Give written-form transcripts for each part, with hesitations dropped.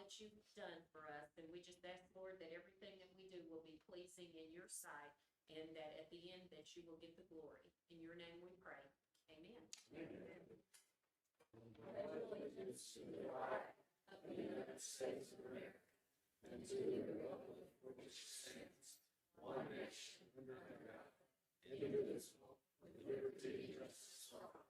that you've done for us. And we just ask, Lord, that everything that we do will be pleasing in your sight, and that at the end that you will get the glory. In your name we pray. Amen. Amen. Allegiance to the flag of the United States of America and to the republic for which it stands, one nation under God, indivisible, with liberty and justice for all.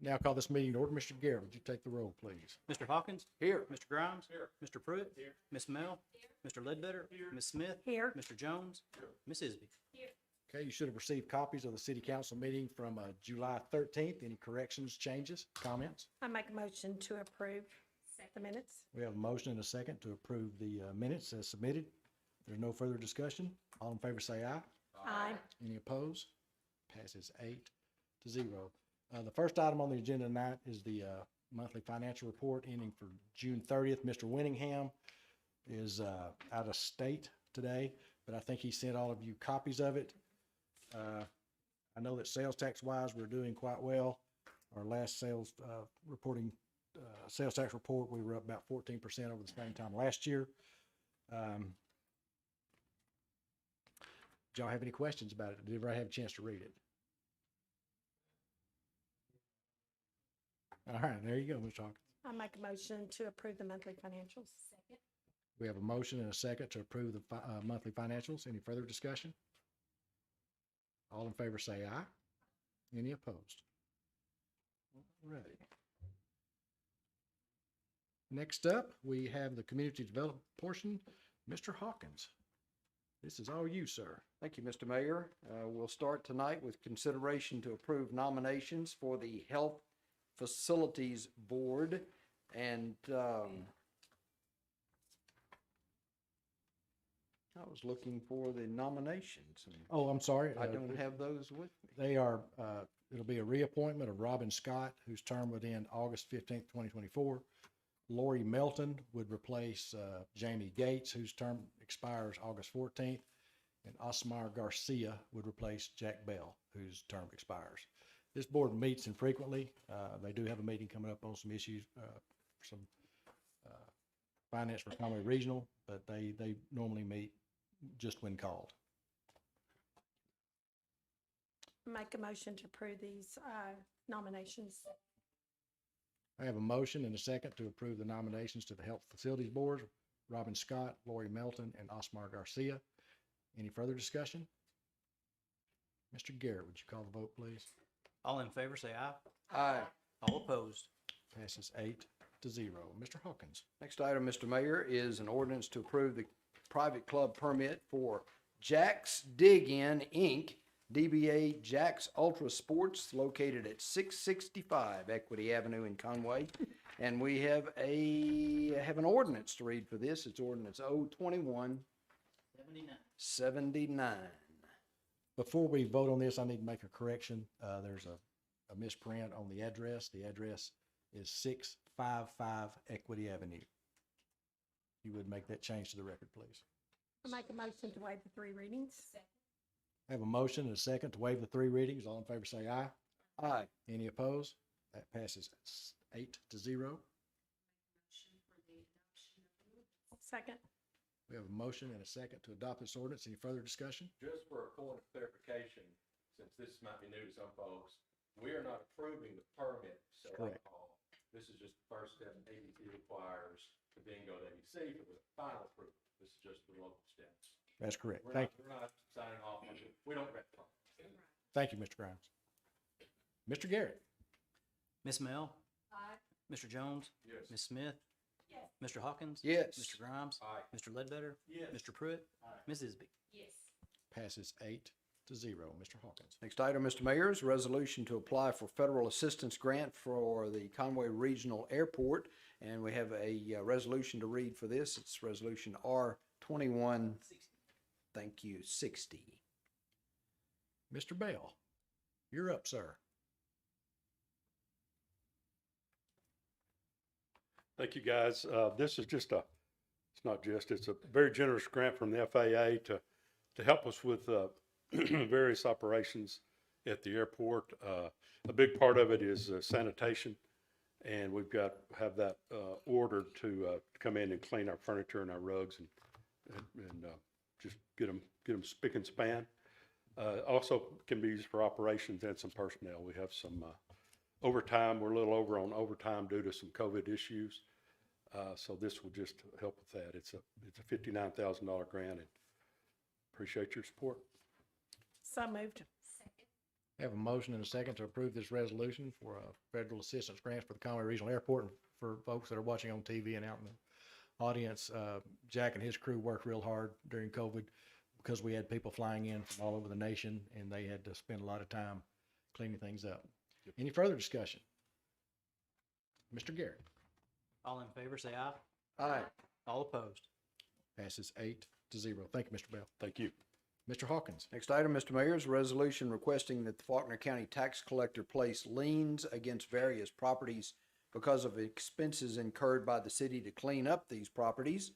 Now call this meeting to order. Mr. Garrett, would you take the roll, please? Mr. Hawkins? Here. Mr. Grimes? Here. Mr. Pruitt? Here. Miss Mel? Here. Mr. Ledbetter? Here. Miss Smith? Here. Mr. Jones? Here. Miss Isby? Here. Okay, you should have received copies of the city council meeting from July 13th. Any corrections, changes, comments? I make a motion to approve the minutes. We have a motion and a second to approve the minutes as submitted. There's no further discussion. All in favor say aye. Aye. Any opposed? Passes 8-0. The first item on the agenda tonight is the monthly financial report ending for June 30th. Mr. Winningham is out of state today, but I think he sent all of you copies of it. I know that sales tax wise, we're doing quite well. Our last sales tax report, we were up about 14% over the same time last year. Do y'all have any questions about it? Did everybody have a chance to read it? All right, there you go, Ms. Hawkins. I make a motion to approve the monthly financials. Second. We have a motion and a second to approve the monthly financials. Any further discussion? All in favor say aye. Any opposed? All right. Next up, we have the community development portion. Mr. Hawkins, this is all you, sir. Thank you, Mr. Mayor. We'll start tonight with consideration to approve nominations for the Health Facilities Board. And I was looking for the nominations. And Oh, I'm sorry. I don't have those with me. They are, it'll be a reappointment of Robin Scott, whose term would end August 15th, 2024. Lori Melton would replace Jamie Gates, whose term expires August 14th. And Osmar Garcia would replace Jack Bell, whose term expires. This board meets infrequently. They do have a meeting coming up on some issues, some finance for Conway Regional, but they normally meet just when called. Make a motion to approve these nominations. I have a motion and a second to approve the nominations to the Health Facilities Board, Robin Scott, Lori Melton, and Osmar Garcia. Any further discussion? Mr. Garrett, would you call the vote, please? All in favor say aye. Aye. All opposed? Passes 8-0. Mr. Hawkins. Next item, Mr. Mayor, is an ordinance to approve the private club permit for Jack's Dig In, Inc., DBA Jack's Ultra Sports, located at 665 Equity Avenue in Conway. And we have an ordinance to read for this. It's ordinance 02179. 79. Before we vote on this, I need to make a correction. There's a misprint on the address. The address is 655 Equity Avenue. You would make that change to the record, please. I make a motion to waive the 3 readings. I have a motion and a second to waive the 3 readings. All in favor say aye. Aye. Any opposed? That passes 8-0. Second. We have a motion and a second to adopt this ordinance. Any further discussion? Just for a point of clarification, since this might be new to some folks, we are not approving the permit to sell Correct. alcohol. This is just the first step ABC requires to then go to ABC for the final approval. This is just the local steps. That's correct. We're Thank not signing off on it. We don't grant the permit. Thank you, Mr. Grimes. Mr. Garrett. Miss Mel? Aye. Mr. Jones? Yes. Miss Smith? Yes. Mr. Hawkins? Yes. Mr. Grimes? Aye. Mr. Ledbetter? Yes. Mr. Pruitt? Miss Isby? Yes. Passes 8-0. Mr. Hawkins. Next item, Mr. Mayor, is a resolution to apply for federal assistance grant for the Conway Regional Airport. And we have a resolution to read for this. It's Resolution R21, thank you, 60. Mr. Bell, you're up, sir. Thank you, guys. This is just it's a very generous grant from the FAA to help us with various operations at the airport. A big part of it is sanitation, and we've have that ordered to come in and clean our furniture and our rugs and just get them spick and span. Also can be used for operations and some personnel. We have some overtime. We're a little over on overtime due to some COVID issues. So this will just help with that. It's a $59,000 grant, and appreciate your support. So moved. Have a motion and a second to approve this resolution for federal assistance grants for the Conway Regional Airport. And for folks that are watching on TV and out in the audience, Jack and his crew worked real hard during COVID because we had people flying in from all over the nation, and they had to spend a lot of time cleaning things up. Any further discussion? Mr. Garrett. All in favor, say aye. Aye. All opposed. Passes 8-0. Thank you, Mr. Bell. Thank you. Mr. Hawkins. Next item, Mr. Mayor, is a resolution requesting that the Faulkner County Tax Collector place liens against various properties because of expenses incurred by the city to clean up these properties.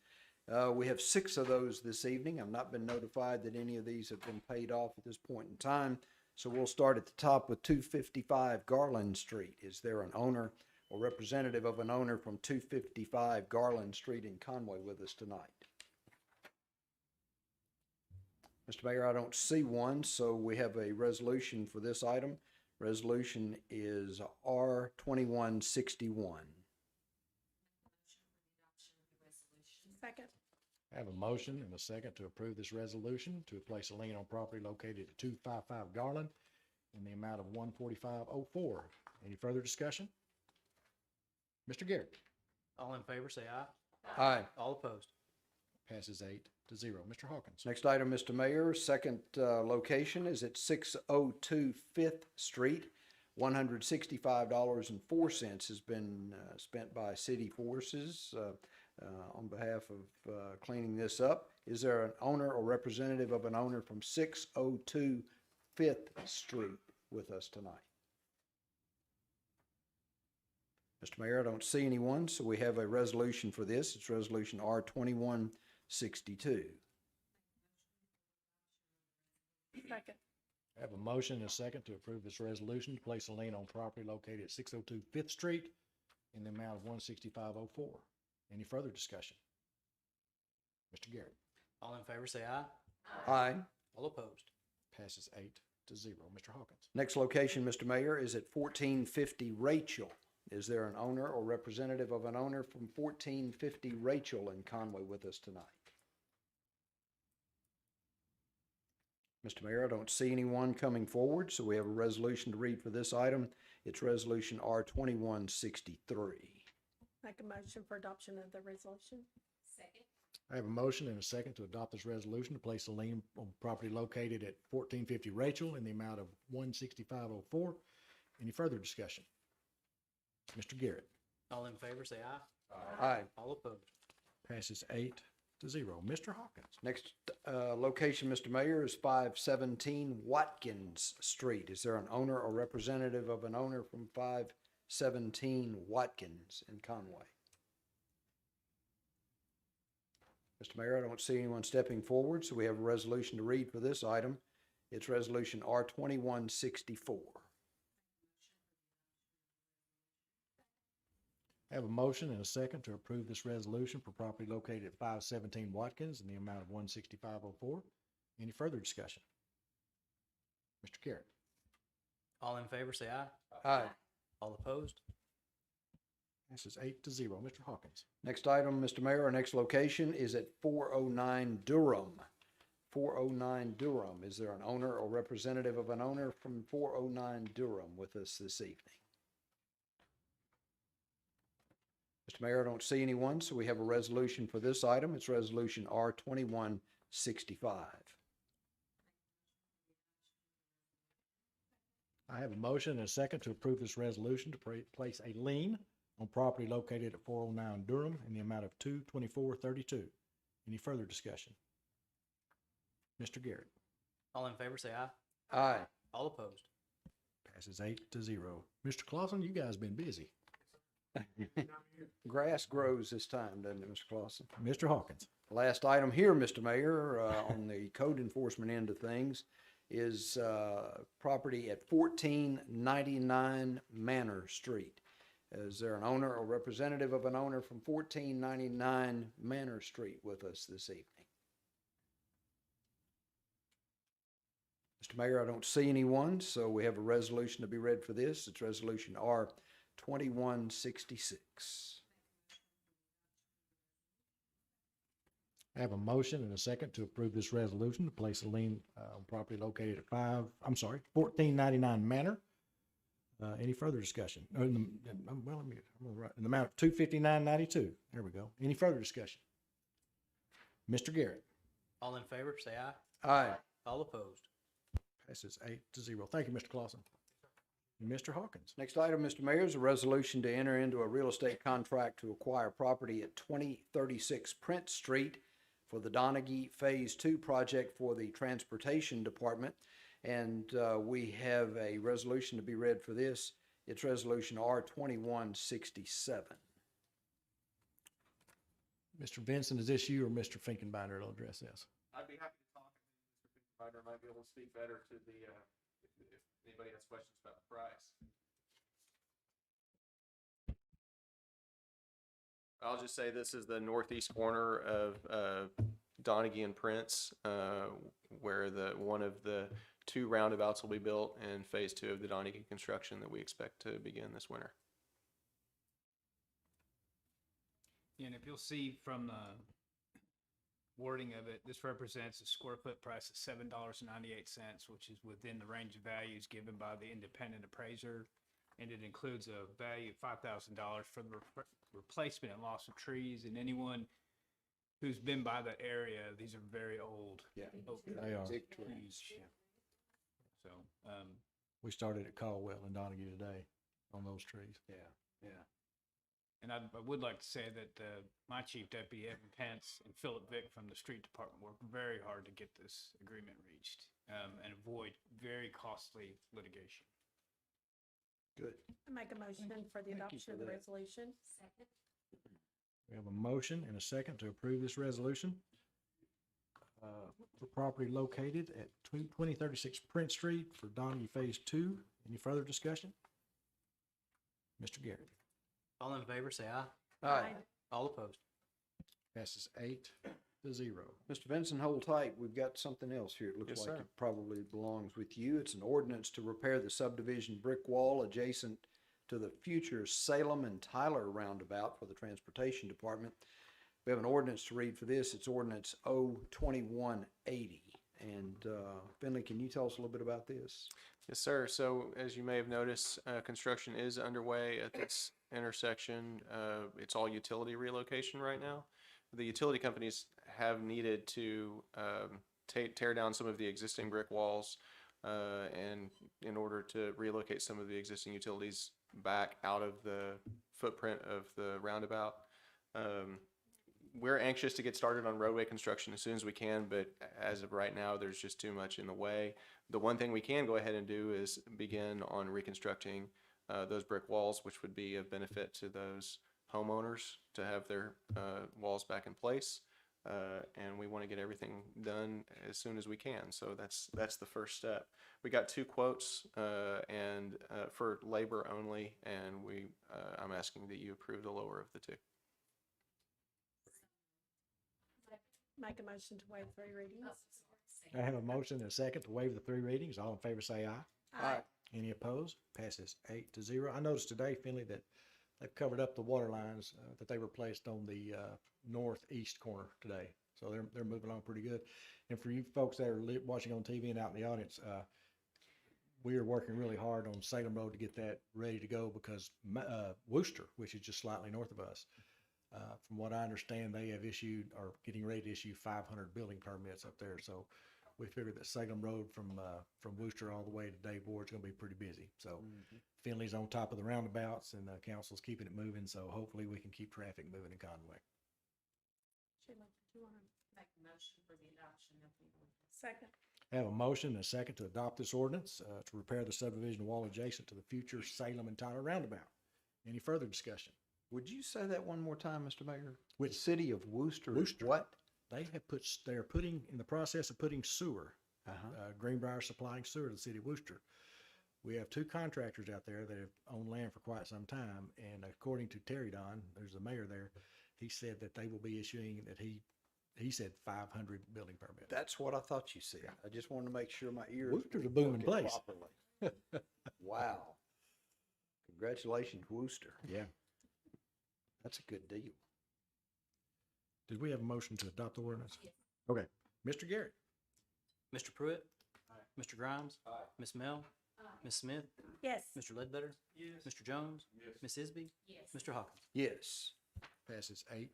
We have 6 of those this evening. I've not been notified that any of these have been paid off at this point in time. So we'll start at the top with 255 Garland Street. Is there an owner or representative of an owner from 255 Garland Street in Conway with us tonight? Mr. Mayor, I don't see one, so we have a resolution for this item. Resolution is R2161. Second. I have a motion and a second to approve this resolution to place a lien on property located at 255 Garland in the amount of $145.04. Any further discussion? Mr. Garrett. All in favor, say aye. Aye. All opposed. Passes 8-0. Mr. Hawkins. Next item, Mr. Mayor, second location is at 602 5th Street. $165.04 has been spent by city forces on behalf of cleaning this up. Is there an owner or representative of an owner from 602 5th Street with us tonight? Mr. Mayor, I don't see anyone, so we have a resolution for this. It's Resolution R2162. Second. I have a motion and a second to approve this resolution to place a lien on property located at 602 5th Street in the amount of $165.04. Any further discussion? Mr. Garrett. All in favor, say aye. Aye. All opposed. Passes 8-0. Mr. Hawkins. Next location, Mr. Mayor, is at 1450 Rachel. Is there an owner or representative of an owner from 1450 Rachel in Conway with us tonight? Mr. Mayor, I don't see anyone coming forward, so we have a resolution to read for this item. It's Resolution R2163. Make a motion for adoption of the resolution. Second. I have a motion and a second to adopt this resolution to place a lien on property located at 1450 Rachel in the amount of $165.04. Any further discussion? Mr. Garrett. All in favor, say aye. Aye. All opposed. Passes 8-0. Mr. Hawkins. Next location, Mr. Mayor, is 517 Watkins Street. Is there an owner or representative of an owner from 517 Watkins in Conway? Mr. Mayor, I don't see anyone stepping forward, so we have a resolution to read for this item. It's Resolution R2164. I have a motion and a second to approve this resolution for property located at 517 Watkins in the amount of $165.04. Any further discussion? Mr. Garrett. All in favor, say aye. Aye. All opposed. Passes 8-0. Mr. Hawkins. Next item, Mr. Mayor, our next location is at 409 Durham. 409 Durham. Is there an owner or representative of an owner from 409 Durham with us this evening? Mr. Mayor, I don't see anyone, so we have a resolution for this item. It's Resolution R2165. I have a motion and a second to approve this resolution to place a lien on property located at 409 Durham in the amount of $224.32. Any further discussion? Mr. Garrett. All in favor, say aye. Aye. All opposed. Passes 8-0. Mr. Clausen, you guys been busy. Grass grows this time, doesn't it, Mr. Clausen? Mr. Hawkins. Last item here, Mr. Mayor, on the code enforcement end of things is property at 1499 Manor Street. Is there an owner or representative of an owner from 1499 Manor Street with us this evening? Mr. Mayor, I don't see anyone, so we have a resolution to be read for this. It's Resolution R 2166. I have a motion and a second to approve this resolution to place a lien on property located at 1499 Manor. Any further discussion? Well, I'm gonna write in the amount of $259.92. There we go. Any further discussion? Mr. Garrett. All in favor, say aye. Aye. All opposed. Passes 8-0. Thank you, Mr. Clausen. Mr. Hawkins. Next item, Mr. Mayor, is a resolution to enter into a real estate contract to acquire property at 2036 Prince Street for the Donaghy Phase 2 project for the Transportation Department. And we have a resolution to be read for this. It's Resolution R 2167. Mr. Vincent, is this you or Mr. Finkenbinder that'll address this? I'd be happy to talk. Mr. Finkenbinder might be able to speak better to the, if anybody has questions about the price. I'll just say this is the northeast corner of Donaghy and Prince, where one of the two roundabouts will be built in phase 2 of the Donaghy construction that we expect to begin this winter. And if you'll see from the wording of it, this represents a square foot price of $7.98, which is within the range of values given by the independent appraiser. And it includes a value of $5,000 for the replacement and loss of trees. And anyone who's been by the area, these are very old. Yeah, oak they are. trees. Huge, yeah. So, We started at Caldwell and Donaghy today on those trees. yeah. and I would like to say that my chief deputy, Evan Pence, and Philip Vick from the street department worked very hard to get this agreement reached and avoid very costly litigation. Good. I make a motion for the Thank you adoption for of the that. resolution. Second. We have a motion and a second to approve this resolution for property located at 2036 Prince Street for Donaghy Phase 2. Any further discussion? Mr. Garrett. All in favor, say aye. Aye. All opposed. Passes 8-0. Mr. Vincent, hold tight. We've got something else here. It looks Yes, like sir. it probably belongs with you. It's an ordinance to repair the subdivision brick wall adjacent to the future Salem and Tyler roundabout for the Transportation Department. We have an ordinance to read for this. It's Ordinance O-2180. And Finley, can you tell us a little bit about this? Yes, sir. So as you may have noticed, construction is underway at this intersection. It's all utility relocation right now. The utility companies have needed to tear down some of the existing brick walls and in order to relocate some of the existing utilities back out of the footprint of the roundabout. We're anxious to get started on roadway construction as soon as we can, but as of right now, there's just too much in the way. The one thing we can go ahead and do is begin on reconstructing those brick walls, which would be of benefit to those homeowners to have their walls back in place. And we want to get everything done as soon as we can. So that's the first step. We got 2 quotes and for labor only, and I'm asking that you approve the lower of the 2. Make a motion to waive 3 readings. I have a motion and a second to waive the 3 readings. All in favor say aye. Aye. Any opposed? Passes 8-0. I noticed today, Finley, that they've covered up the water lines that they replaced on the northeast corner today. So they're moving along pretty good. And for you folks that are watching on TV and out in the audience, we are working really hard on Salem Road to get that ready to go because Worcester, which is just slightly north of us, from what I understand, they have issued or getting ready to issue 500 building permits up there. So we figured that Salem Road from Worcester all the way to Dave Ward's going to be pretty busy. So Finley's on top of the roundabouts and council's keeping it moving. So hopefully we can keep traffic moving in Conway. Sheila, do you want to? Make a motion for the adoption of the ordinance. Second. I have a motion and a second to adopt this ordinance to repair the subdivision wall adjacent to the future Salem and Tyler roundabout. Any further discussion? Would you say that one more time, Mr. Mayor? Which City of Worcester? Worcester. What? They're in the process of putting sewer Greenbrier supplying sewer to the city of Worcester. We have two contractors out there that have owned land for quite some time, and according to Terry Don, there's the mayor there, he said that they will be issuing, that he said 500 building permits. That's what I thought you said. I just wanted to make sure my ears. Worcester's a were booming working place. properly. Wow. Congratulations, Worcester. Yeah. That's a good deal. Did we have a motion to adopt the ordinance? Yes. Okay. Mr. Garrett? Mr. Pruitt? Mr. Grimes? Ms. Mel? Ms. Smith? Yes. Mr. Ledbetter? Yes. Mr. Jones? Yes. Ms. Isby? Yes. Mr. Hawkins? Yes. Passes 8-0.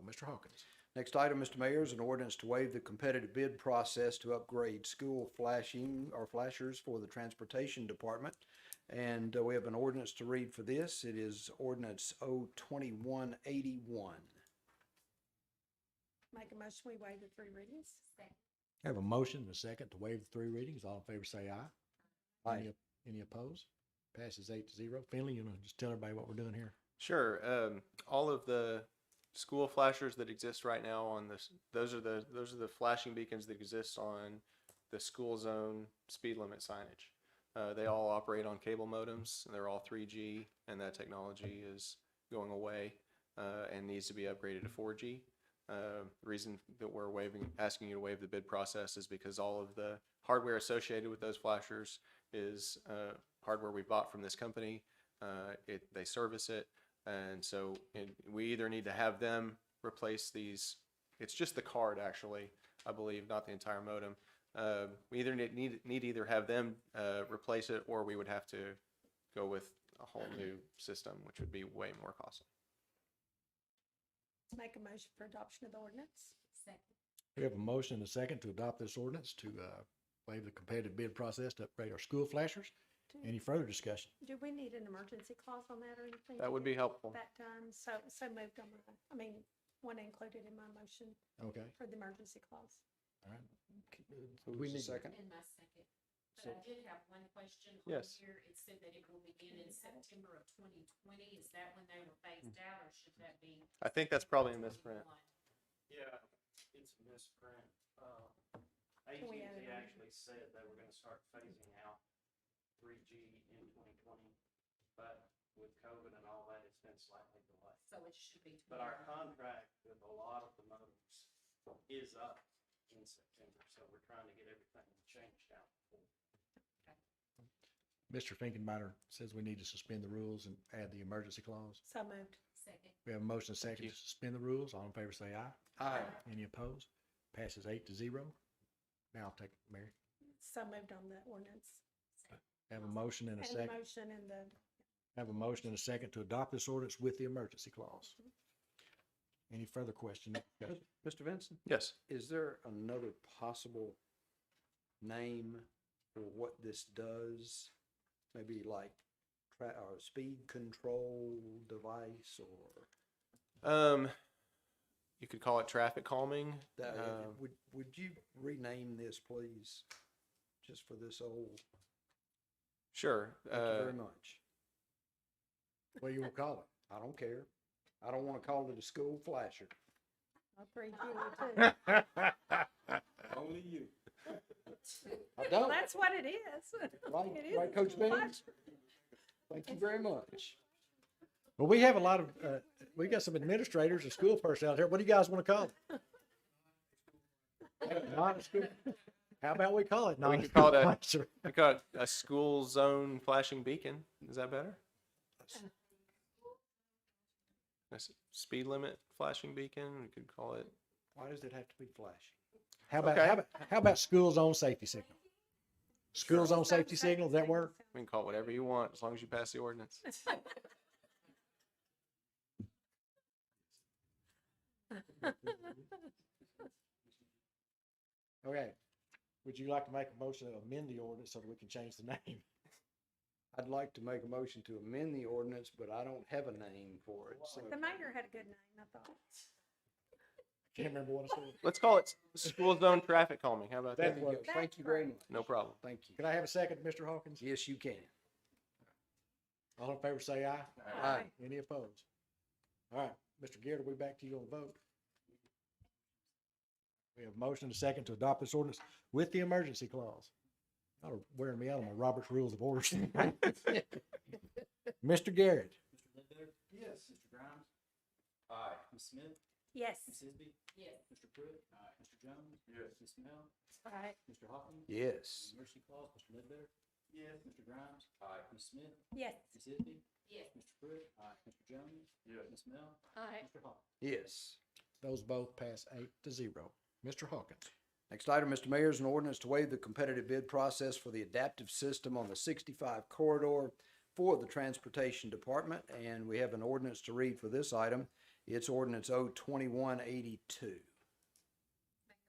Mr. Hawkins? Next item, Mr. Mayor, is an ordinance to waive the competitive bid process to upgrade school flashing or flashers for the transportation department. And we have an ordinance to read for this. It is ordinance 02181. Make a motion, we waive the 3 readings. Second. Have a motion and a second to waive the 3 readings. All in favor say aye. Aye. Any opposed? Passes 8-0. Finley, you want to just tell everybody what we're doing here? Sure. All of the school flashers that exist right now on this, those are the flashing beacons that exist on the school zone speed limit signage. They all operate on cable modems. They're all 3G, and that technology is going away and needs to be upgraded to 4G. The reason that we're asking you to waive the bid process is because all of the hardware associated with those flashers is hardware we bought from this company. They service it, and so we either need to have them replace these. It's just the card, actually, I believe, not the entire modem. We either need either have them replace it, or we would have to go with a whole new system, which would be way more costly. Make a motion for adoption of the ordinance. Second. We have a motion and a second to adopt this ordinance to waive the competitive bid process to upgrade our school flashers. Any further discussion? Do we need an emergency clause on that or anything? That would be helpful. That time, so moved on my, one included in my motion Okay. for the emergency clause. All right. We need a second. And my second. So- But I did have one question. Yes. On here, it said that it will begin in September of 2020. Is that when they were phased out, or should that be? I think that's probably a misprint. 21? Yeah, it's a misprint. Can we add it AT&T on? actually said they were gonna start phasing out 3G in 2020, but with COVID and all that, it's been slightly delayed. So it should be. But our 21. contract with a lot of the modems is up in September, so we're trying to get everything changed out. Mr. Finkenbeiner says we need to suspend the rules and add the emergency clause. So moved. Second. We have a motion and a second you. to suspend the rules. All in favor say aye. Aye. Any opposed? Passes 8-0. Now I'll take it, Mary. So moved on the ordinance. Have a motion and a And the second. motion and the, Have a motion and a second to adopt this ordinance with the emergency clause. Any further question? Mr. Vincent, Yes. is there another possible name for what this does? Maybe like or speed control device or? You could call it traffic calming. That, would you rename this, please? Just for this old, Sure. thank you very much. What do you want to call it? I don't care. I don't want to call it a school flasher. I'll 3G too. Only you. I Well, don't. that's what it is. Right, It is right, a Coach school Bean? flash. Thank you very much. Well, we have a lot of, we got some administrators and school personnel out here. What do you guys want to call it? Not a school. How about we call it? We not could call it a- flasher? We call it a school zone flashing beacon. Is that better? Speed limit flashing beacon. We could call it. Why does it have to be flashing? How about, Okay. how about school zone safety signal? School zone safety signal, does that work? We can call it whatever you want as long as you pass the ordinance. Okay. Would you like to make a motion to amend the ordinance so that we can change the name? I'd like to make a motion to amend the ordinance, but I don't have a name for it. So The mayor had a good name, I thought. Can't remember what it's called. Let's call it school zone traffic calming. How about That that? there you go. That's Thank you very great. much. No problem. Thank you. Can I have a second, Mr. Hawkins? Yes, you can. All in favor say aye. Aye. Any opposed? All right, Mr. Garrett, we'll be back to you on the vote. We have a motion and a second to adopt this ordinance with the emergency clause. Y'all are wearing me out on my Robert's Rules of Order. Mr. Garrett. Mr. Ledbetter? Yes. Mr. Grimes? Aye. Ms. Smith? Yes. Ms. Isby? Yes. Mr. Pruitt? Mr. Jones? Yes. Ms. Mel? Aye. Mr. Hawkins? Yes. Emergency clause, Mr. Ledbetter? Yes. Mr. Grimes? Aye. Ms. Smith? Yes. Ms. Isby? Yes. Mr. Pruitt? Mr. Jones? Yes. Ms. Mel? Aye. Mr. Hawkins? Yes. Those both pass 8-0. Mr. Hawkins. Next item, Mr. Mayor, is an ordinance to waive the competitive bid process for the adaptive system on the 65 corridor for the Transportation Department, and we have an ordinance to read for this item. It's ordinance 02182. Make a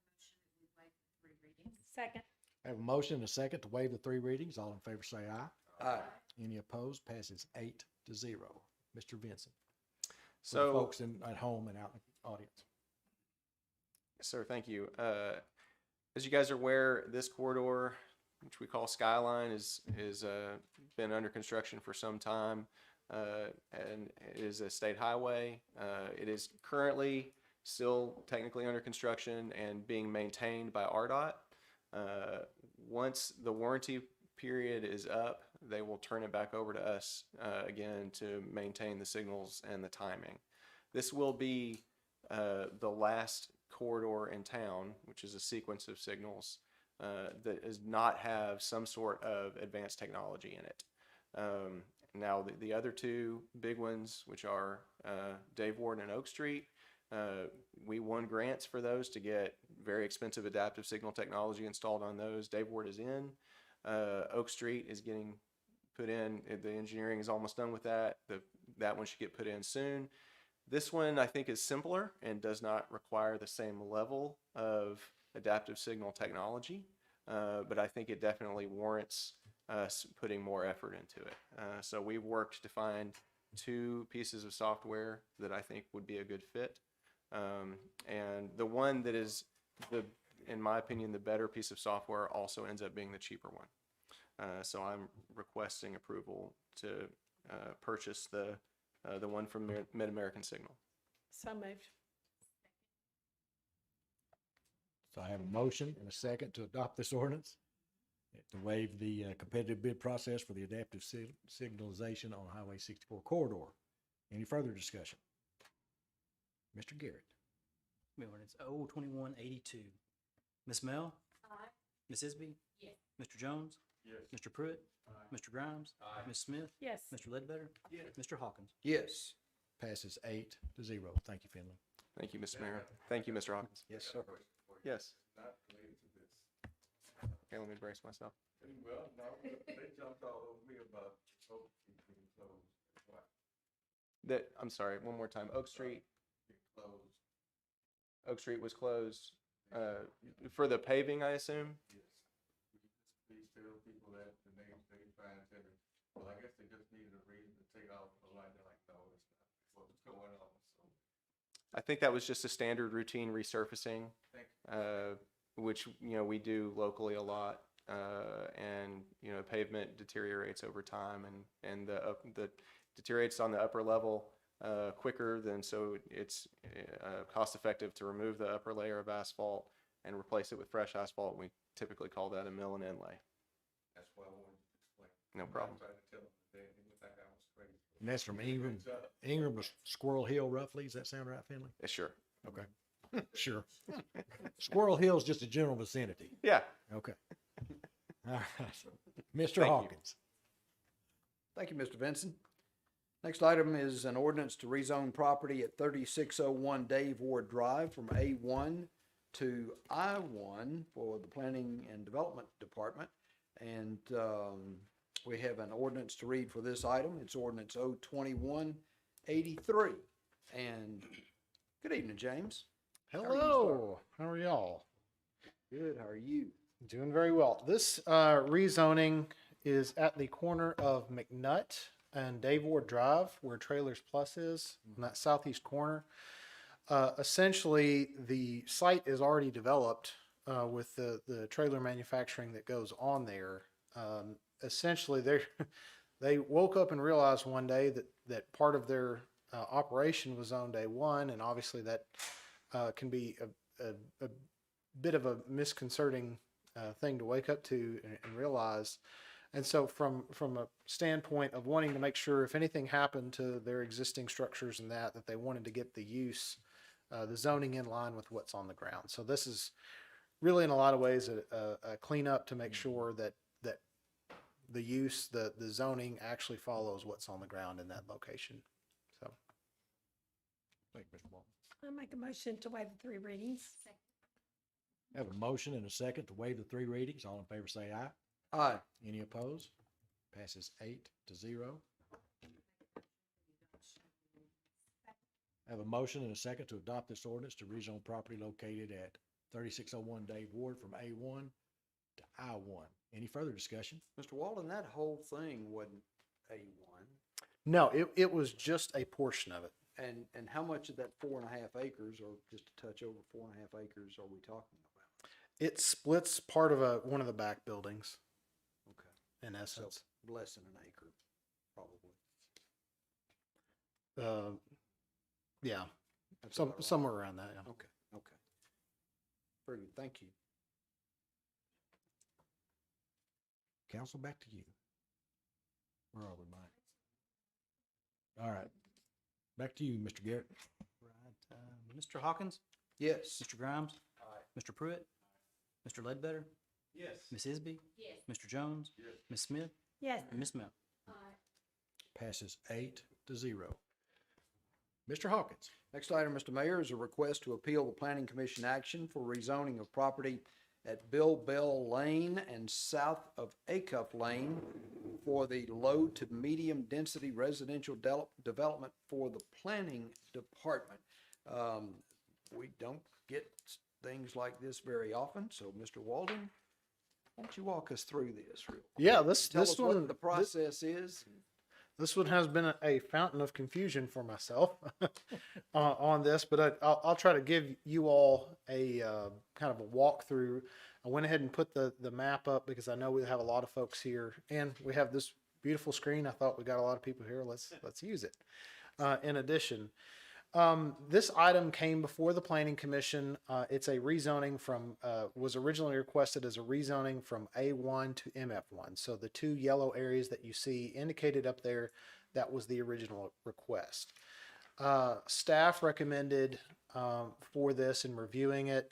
motion that we waive the 3 readings. Second. I have a motion and a second to waive the 3 readings. All in favor say aye. Aye. Any opposed? Passes 8-0. Mr. Vincent. For the So, folks at home and out in the audience. yes, sir, thank you. As you guys are aware, this corridor, which we call Skyline, is been under construction for some time, and it is a state highway. It is currently still technically under construction and being maintained by RDOT. Once the warranty period is up, they will turn it back over to us again to maintain the signals and the timing. This will be the last corridor in town, which is a sequence of signals that does not have some sort of advanced technology in it. Now, the other 2 big ones, which are Dave Ward and Oak Street, we won grants for those to get very expensive adaptive signal technology installed on those. Dave Ward is in. Oak Street is getting put in. The engineering is almost done with that. That one should get put in soon. This one, I think, is simpler and does not require the same level of adaptive signal technology, but I think it definitely warrants us putting more effort into it. So we worked to find 2 pieces of software that I think would be a good fit. And the one that is, in my opinion, the better piece of software also ends up being the cheaper one. So I'm requesting approval to purchase the one from Mid-American Signal. So moved. So I have a motion and a second to adopt this ordinance to waive the competitive bid process for the adaptive signalization on Highway 64 corridor. Any further discussion? Mr. Garrett. Ordinance 02182. Ms. Mel? Aye. Ms. Isby? Yes. Mr. Jones? Yes. Mr. Pruitt? Mr. Grimes? Aye. Ms. Smith? Yes. Mr. Ledbetter? Yes. Mr. Hawkins? Yes. Passes 8-0. Thank you, Finley. Thank you, Mr. Mayor. Thank you, Mr. Hawkins. Yes, sir. Yes. Not related to this. Okay, let me brace myself. Well, no, they jumped all over me about Oak Street being closed. Why? I'm sorry, one more time. Oak Street Being closed. Oak Street was closed for the paving, I assume. Yes. Please tell people that the names they try and tell me, well, I guess they just needed a reason to take off the line. They're like, no, it's not. What's going on? So, I think that was just a standard routine resurfacing, thank you. which, we do locally a lot. And, pavement deteriorates over time and the deteriorates on the upper level quicker than, so it's cost effective to remove the upper layer of asphalt and replace it with fresh asphalt. We typically call that a mill and inlay. That's what I wanted to explain. No problem. I tried to tell them today, and they looked like I was crazy. And that's from Ingram. Good job. Ingram was Squirrel Hill roughly. Does that sound right, Finley? Sure. Okay. Sure. Squirrel Hill's just a general vicinity. Yeah. Okay. All right. Mr. Thank you. Hawkins. Thank you, Mr. Vincent. Next item is an ordinance to rezone property at 3601 Dave Ward Drive from A1 to I1 for the Planning and Development Department. And we have an ordinance to read for this item. It's ordinance 02183. And good evening, James. How are you, Hello, how are y'all? Good, how are you? Doing very well. This rezoning is at the corner of McNutt and Dave Ward Drive, where Trailers Plus is, in that southeast corner. Essentially, the site is already developed with the trailer manufacturing that goes on there. Essentially, they woke up and realized one day that part of their operation was zoned A1, and obviously that can be a bit of a misconcerting thing to wake up to and realize. And so from a standpoint of wanting to make sure if anything happened to their existing structures and that they wanted to get the use, the zoning in line with what's on the ground. So this is really in a lot of ways a cleanup to make sure that the use, the zoning actually follows what's on the ground in that location. So. Thank you, Mr. Walton. I make a motion to waive the 3 readings. Have a motion and a second to waive the 3 readings. All in favor say aye. Aye. Any opposed? Passes 8-0. Have a motion and a second to adopt this ordinance to rezone property located at 3601 Dave Ward from A1 to I1. Any further discussion? Mr. Walden, that whole thing wasn't A1. No, it was just a portion of it. And how much of that 4.5 acres, or just a touch over 4.5 acres, are we talking about? It splits part of one of the back buildings, Okay. in So essence. less than an acre, probably. Yeah, That's about right. somewhere around that. Yeah. Okay, okay. Very good, thank you. Council, back to you. Where are we, Mike? All right. Back to you, Mr. Garrett. Right. Mr. Hawkins? Yes. Mr. Grimes? Mr. Pruitt? Mr. Ledbetter? Yes. Ms. Isby? Yes. Mr. Jones? Yes. Ms. Smith? Yes. And Ms. Mel? Passes 8-0. Mr. Hawkins. Next item, Mr. Mayor, is a request to appeal the Planning Commission action for rezoning of property at Bill Bell Lane and south of Acuff Lane for the low to medium density residential development for the planning department. We don't get things like this very often, so Mr. Walden, why don't you walk us through this real quick? Yeah, Tell this us one, what the process is. This one has been a fountain of confusion for myself on this, but I'll try to give you all a kind of a walkthrough. I went ahead and put the map up because I know we have a lot of folks here, and we have this beautiful screen. I thought we got a lot of people here. Let's use it. In addition, this item came before the Planning Commission. It's a rezoning from was originally requested as a rezoning from A1 to MF1. So the 2 yellow areas that you see indicated up there, that was the original request. Staff recommended for this in reviewing it,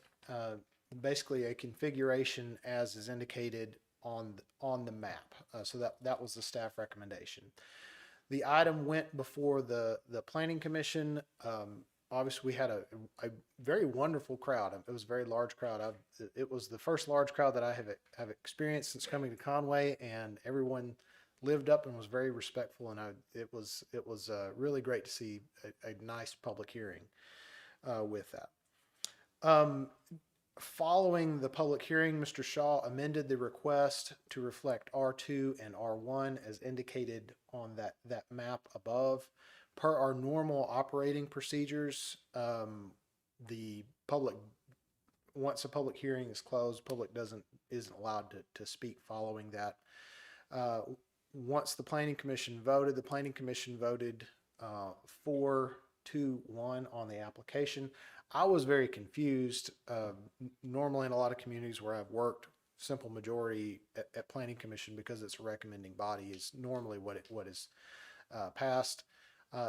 basically a configuration as is indicated on the map. So that was the staff recommendation. The item went before the Planning Commission. Obviously, we had a very wonderful crowd. It was a very large crowd. It was the first large crowd that I have experienced since coming to Conway, and everyone lived up and was very respectful. And it was really great to see a nice public hearing with that. Following the public hearing, Mr. Shaw amended the request to reflect R2 and R1 as indicated on that map above. Per our normal operating procedures, the public, once a public hearing is closed, public isn't allowed to speak following that. Once the Planning Commission voted, the Planning Commission voted 4-1 on the application. I was very confused. Normally in a lot of communities where I've worked, simple majority at Planning Commission, because it's a recommending body, is normally what is passed.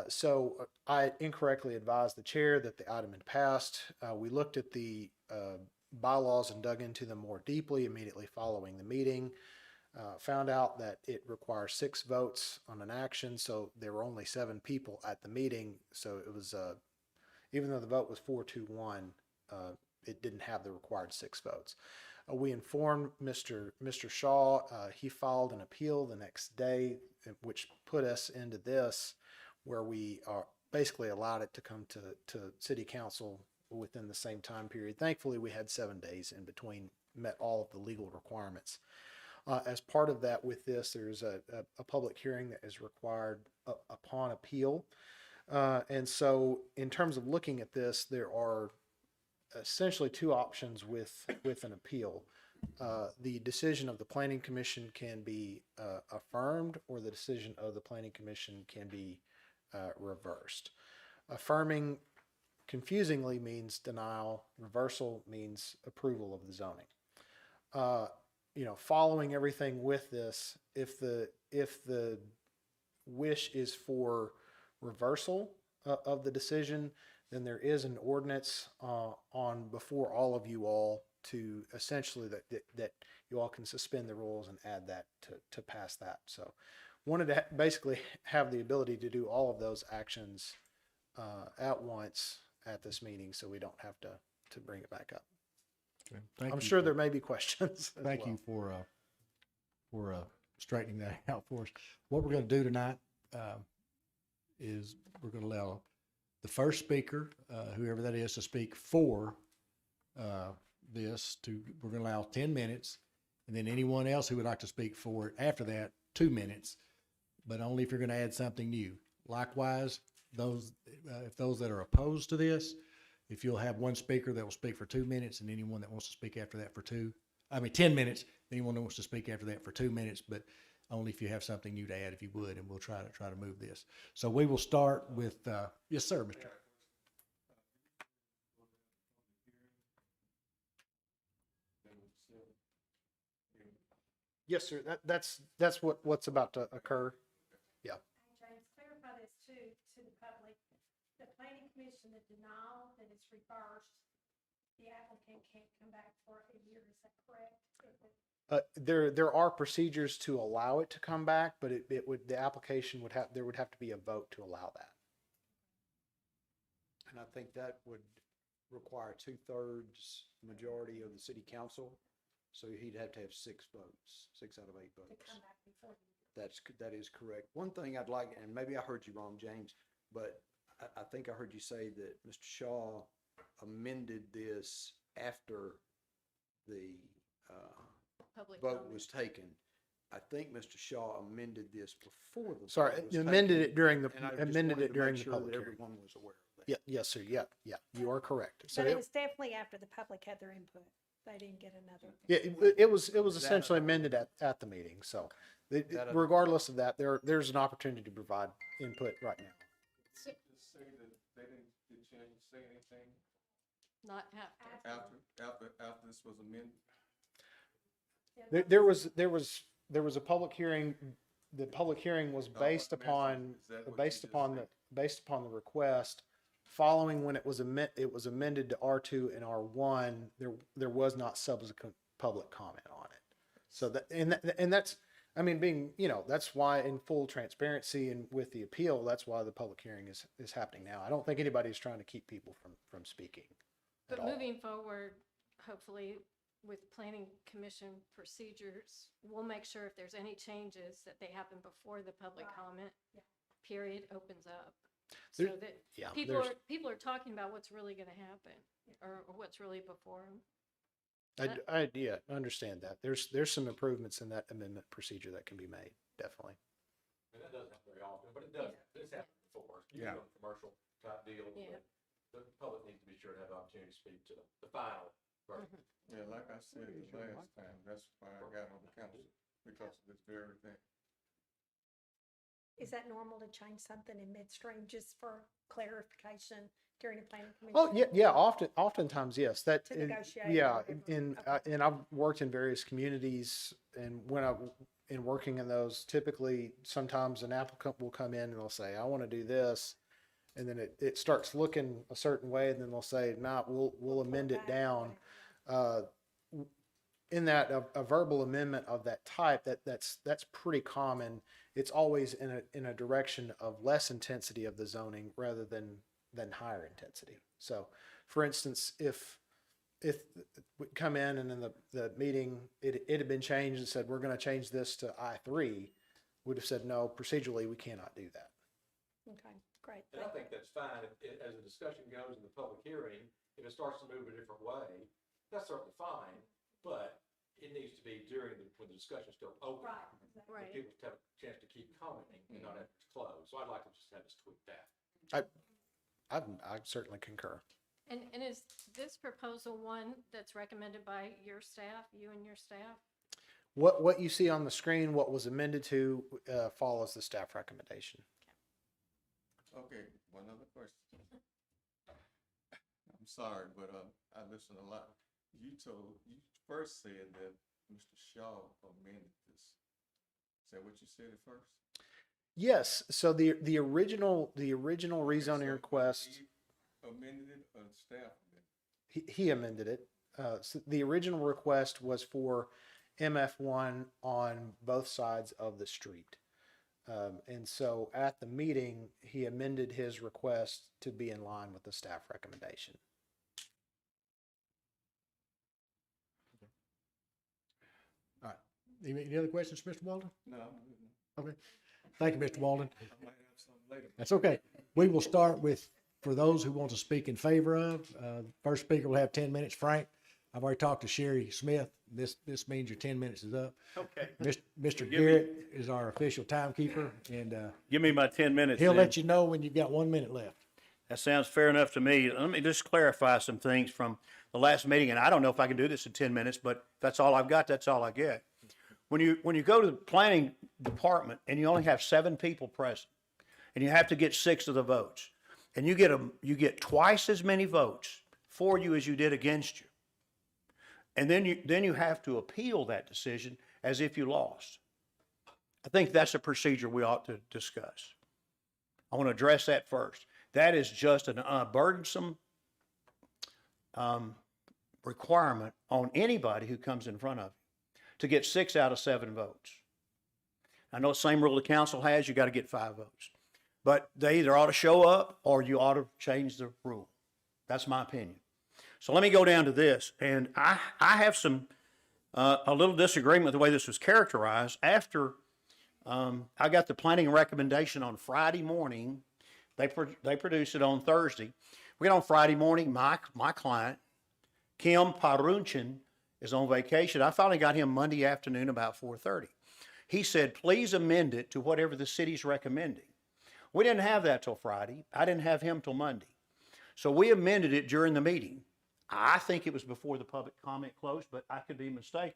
So I incorrectly advised the chair that the item had passed. We looked at the bylaws and dug into them more deeply immediately following the meeting. Found out that it requires 6 votes on an action, so there were only 7 people at the meeting. So it was even though the vote was 4-1, it didn't have the required 6 votes. We informed Mr. Shaw. He filed an appeal the next day, which put us into this, where we are basically allowed it to come to City Council within the same time period. Thankfully, we had 7 days in between, met all of the legal requirements. As part of that, with this, there's a public hearing that is required upon appeal. And so in terms of looking at this, there are essentially 2 options with an appeal. The decision of the Planning Commission can be affirmed, or the decision of the Planning Commission can be reversed. Affirming confusingly means denial. Reversal means approval of the zoning. Following everything with this, if the wish is for reversal of the decision, then there is an ordinance on before all of you all to essentially that you all can suspend the rules and add that to pass that. So wanted to basically have the ability to do all of those actions at once at this meeting, so we don't have to bring it back up. Okay. Thank I'm you sure for- there may be questions. as Thank well. you for straightening that out for us. What we're going to do tonight is we're going to allow the first speaker, whoever that is, to speak for this. We're going to allow 10 minutes, and then anyone else who would like to speak for it after that, 2 minutes, but only if you're going to add something new. Likewise, if those that are opposed to this, if you'll have one speaker that will speak for 2 minutes, and anyone that wants to speak after that for 10 minutes, anyone that wants to speak after that for 2 minutes, but only if you have something new to add, if you would, and we'll try to move this. So we will start with, yes, sir, Mr. Yes, sir. That's what's about to occur. Yeah. James, clarify this too to the public. The planning commission, the denial that it's reversed, the applicant can't come back for a year, is that correct? There are procedures to allow it to come back, but the application there would have to be a vote to allow that. And I think that would require 2/3 majority of the city council. So he'd have to have 6 votes, 6 out of 8 To votes. come back before you. That is correct. One thing I'd like, and maybe I heard you wrong, James, but I think I heard you say that Mr. Shaw amended this after the Public vote comment. was taken. I think Mr. Shaw amended this before the. Sorry, vote was amended taken, it during and I just amended wanted it to during make the sure that public hearing. everyone was aware of that. Yeah, yes, sir. Yeah, you are correct. So But it was definitely after the public had their input. They didn't get another. it was essentially amended at the meeting. So That- regardless of that, there's an opportunity to provide input right now. Just say that they didn't say anything Not after. after this was amended. There was a public hearing. The public hearing was based upon Is that what you based just upon said? based upon the request. Following when it was amended to R2 and R1, there was not subsequent public comment on it. So that's, I mean, that's why in full transparency and with the appeal, that's why the public hearing is happening now. I don't think anybody's trying to keep people from speaking at But all. moving forward, hopefully with planning commission procedures, we'll make sure if there's any changes that they happen before the public comment period opens up. So There- that yeah, people are talking about what's really gonna happen or what's really before them. I understand that. There's some improvements in that amendment procedure that can be made, definitely. And that doesn't happen very often, but it does, it's happened before. You Yeah. do a commercial type deal, Yeah. but the public needs to be sure to have the opportunity to speak to the final version. Yeah, like I said the last time, that's why I got on the council, because of this very thing. Is that normal to change something in midstream just for clarification during a planning commission? Oh, yeah, oftentimes, yes, that, To negotiate or yeah, whatever. and I've worked in various communities, and in working in those, typically, sometimes an applicant will come in and they'll say, I want to do this, and then it starts looking a certain way, and then they'll say, nah, we'll amend it down. In that, a verbal amendment of that type, that's pretty common. It's always in a direction of less intensity of the zoning rather than higher intensity. So, for instance, if we come in and in the meeting, it had been changed and said, we're going to change this to I3, would have said, no, procedurally, we cannot do that. Okay, great. And I think that's fine, as the discussion goes in the public hearing, if it starts to move a different way, that's certainly fine, but it needs to be when the discussion's still open. Right, For Right. people to have a chance to keep commenting and not have it closed. So I'd like to just have us tweak that. I certainly concur. And is this proposal one that's recommended by your staff, you and your staff? What you see on the screen, what was amended to, follows the staff recommendation. Okay, one other question. sorry, but, I listened a lot. You first said that Mr. Shaw amended this. Is that what you said at first? Yes, so the original rezoning request, He amended it or staff amended he amended it. So the original request was for MF1 on both sides of the street. And so at the meeting, he amended his request to be in line with the staff recommendation. All right. Any other questions, Mr. Walden? it? No. Okay. Thank you, Mr. Walden. I might have something later. That's okay. We will start with, for those who want to speak in favor of, first speaker will have 10 minutes. Frank, I've already talked to Sherry Smith. This means your 10 minutes is up. Okay. Mr. Garrett is our official timekeeper, and Give me my 10 minutes. he'll then. let you know when you've got 1 minute left. That sounds fair enough to me. Let me just clarify some things from the last meeting, and I don't know if I can do this in 10 minutes, but if that's all I've got, that's all I get. When you go to the planning department and you only have 7 people present, and you have to get 6 of the votes, and you get twice as many votes for you as you did against you, and then you have to appeal that decision as if you lost. I think that's a procedure we ought to discuss. I want to address that first. That is just a burdensome requirement on anybody who comes in front of you to get 6 out of 7 votes. I know the same rule the council has, you got to get 5 votes. But they either ought to show up or you ought to change the rule. That's my opinion. So let me go down to this. And I have a little disagreement with the way this was characterized. After I got the planning recommendation on Friday morning, they produced it on Thursday. We get on Friday morning, my client, Kim Parunchin, is on vacation. I finally got him Monday afternoon about 4:30. He said, please amend it to whatever the city's recommending. We didn't have that till Friday. I didn't have him till Monday. So we amended it during the meeting. I think it was before the public comment closed, but I could be mistaken.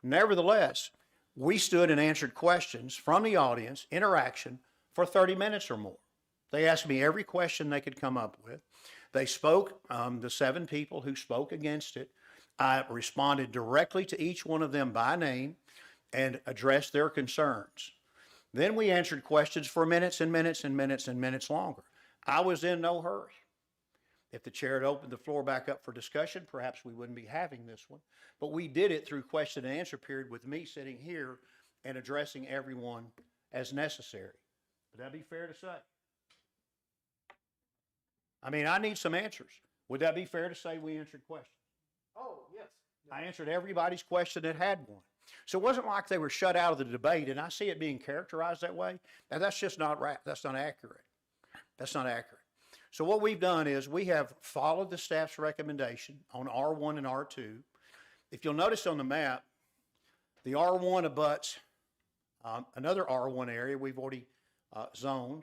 Nevertheless, we stood and answered questions from the audience, interaction, for 30 minutes or more. They asked me every question they could come up with. They spoke, the 7 people who spoke against it. I responded directly to each one of them by name and addressed their concerns. Then we answered questions for minutes and minutes and minutes and minutes longer. I was in no hurry. If the chair had opened the floor back up for discussion, perhaps we wouldn't be having this one. But we did it through question and answer period with me sitting here and addressing everyone as necessary. Would that be fair to say? I mean, I need some answers. Would that be fair to say we answered questions? Oh, yes. I answered everybody's question that had one. So it wasn't like they were shut out of the debate, and I see it being characterized that way. Now, that's just not right. That's not accurate. That's not accurate. So what we've done is we have followed the staff's recommendation on R1 and R2. If you'll notice on the map, the R1 abuts another R1 area we've already zoned.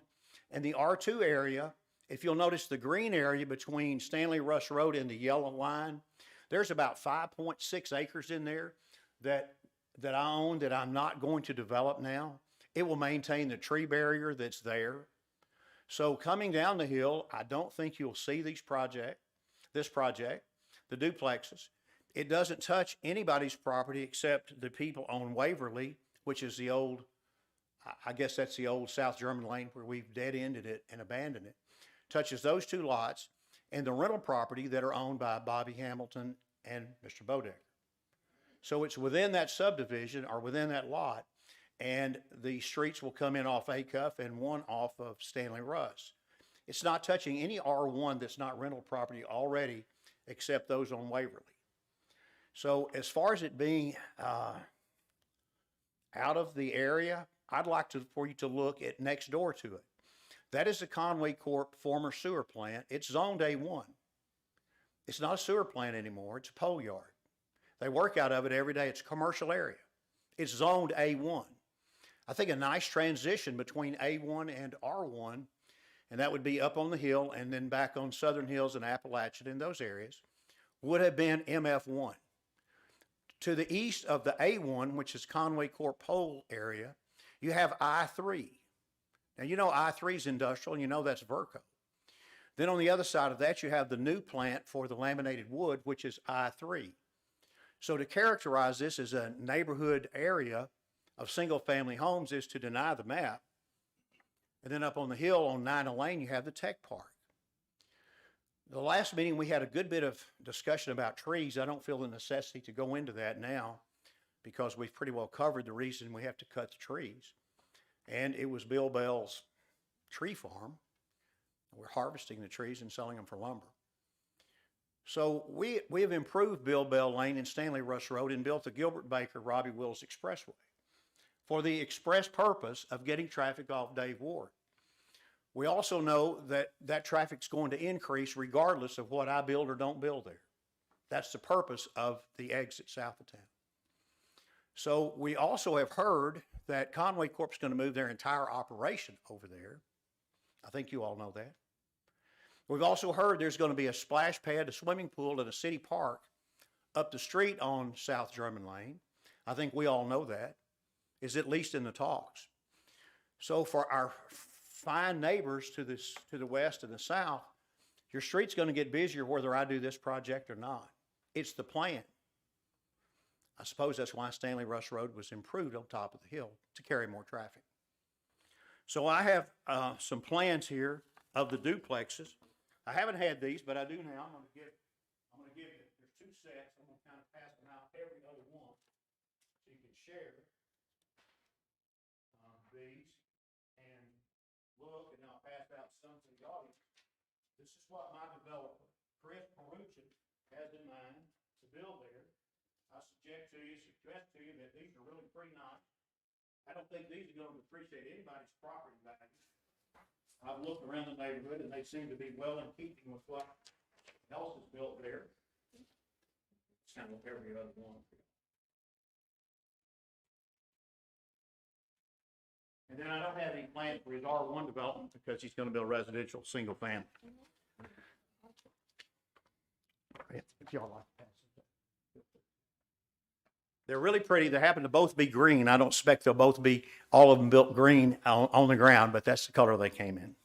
And the R2 area, if you'll notice the green area between Stanley Rush Road and the yellow line, there's about 5.6 acres in there that I own that I'm not going to develop now. It will maintain the tree barrier that's there. So coming down the hill, I don't think you'll see this project, the duplexes. It doesn't touch anybody's property except the people on Waverly, which is the old, I guess that's the old South German Lane where we've dead-ended it and abandoned it. Touches those 2 lots and the rental property that are owned by Bobby Hamilton and Mr. Bodecker. So it's within that subdivision or within that lot, and the streets will come in off Acuff and one off of Stanley Russ. It's not touching any R1 that's not rental property already, except those on Waverly. So as far as it being out of the area, I'd like for you to look at next door to it. That is the Conway Corp former sewer plant. It's zoned A1. It's not a sewer plant anymore. It's a pole yard. They work out of it every day. It's a commercial area. It's zoned A1. I think a nice transition between A1 and R1, and that would be up on the hill and then back on Southern Hills and Appalachian in those areas, would have been MF1. To the east of the A1, which is Conway Corp pole area, you have I3. Now, you know I3 is industrial, and you know that's Verco. Then on the other side of that, you have the new plant for the laminated wood, which is I-3. So to characterize this as a neighborhood area of single-family homes is to deny the map. And then up on the hill on 9 Lane, you have the tech park. The last meeting, we had a good bit of discussion about trees. I don't feel the necessity to go into that now because we've pretty well covered the reason we have to cut the trees. And it was Bill Bell's tree farm. We're harvesting the trees and selling them for lumber. So we have improved Bill Bell Lane and Stanley Rush Road and built the Gilbert Baker Robbie Wills Expressway for the express purpose of getting traffic off Dave Ward. We also know that that traffic's going to increase regardless of what I build or don't build there. That's the purpose of the exit south of town. So we also have heard that Conway Corp's going to move their entire operation over there. I think you all know that. We've also heard there's going to be a splash pad, a swimming pool, and a city park up the street on South German Lane. I think we all know that. Is at least in the talks. So for our fine neighbors to the west and the south, your street's going to get busier whether I do this project or not. It's the plan. I suppose that's why Stanley Rush Road was improved on top of the hill to carry more traffic. So I have some plans here of the duplexes. I haven't had these, but I do now. I'm going to give you, there's 2 sets. I'm going to kind of pass them out every other one so you can share these and look, and I'll pass out some to the audience. This is what my developer, Chris Peruchin, has in mind to build there. I suggest to you that these are really pretty nice. I don't think these are going to appreciate anybody's property value. I've looked around the neighborhood and they seem to be well in keeping with what else is built there. It's kind of every other one. And then I don't have any plans for his R1 development because he's going to build residential, single family. If y'all like to pass it. They're really pretty. They happen to both be green. I don't expect they'll both be, all of them built green on the ground, but that's the color they came in.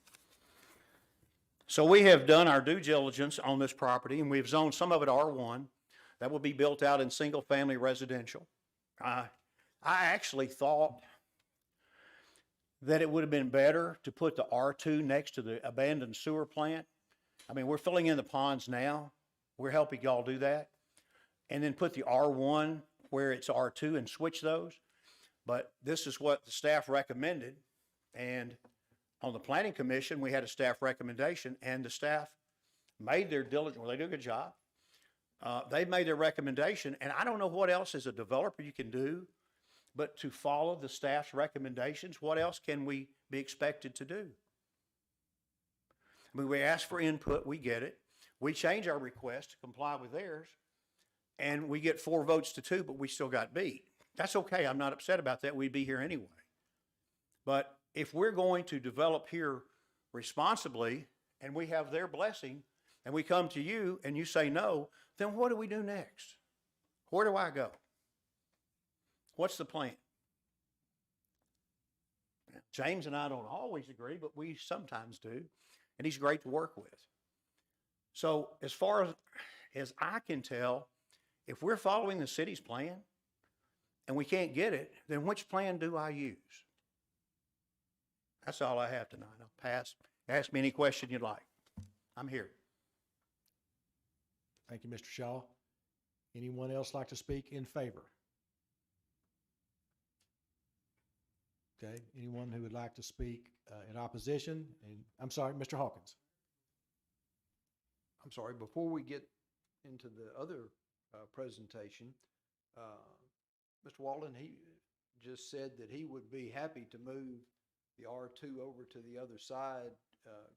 So we have done our due diligence on this property and we've zoned some of it R1. That will be built out in single family residential. I actually thought that it would have been better to put the R2 next to the abandoned sewer plant. I mean, we're filling in the ponds now. We're helping y'all do that. And then put the R1 where it's R2 and switch those. But this is what the staff recommended. And on the planning commission, we had a staff recommendation and the staff made their diligence. Well, they do a good job. They made their recommendation. And I don't know what else as a developer you can do but to follow the staff's recommendations. What else can we be expected to do? I mean, we ask for input, we get it. We change our request to comply with theirs, and we get 4 votes to 2, but we still got beat. That's okay, I'm not upset about that, we'd be here anyway. But if we're going to develop here responsibly, and we have their blessing, and we come to you and you say no, then what do we do next? Where do I go? What's the plan? James and I don't always agree, but we sometimes do, and he's great to work with. So as far as I can tell, if we're following the city's plan and we can't get it, then which plan do I use? That's all I have tonight. I'll pass. Ask me any question you'd like. I'm here. Thank you, Mr. Shaw. Anyone else like to speak in favor? Okay, anyone who would like to speak in opposition? And I'm sorry, Mr. Hawkins. I'm sorry, before we get into the other presentation, Mr. Walden, he just said that he would be happy to move the R2 over to the other side.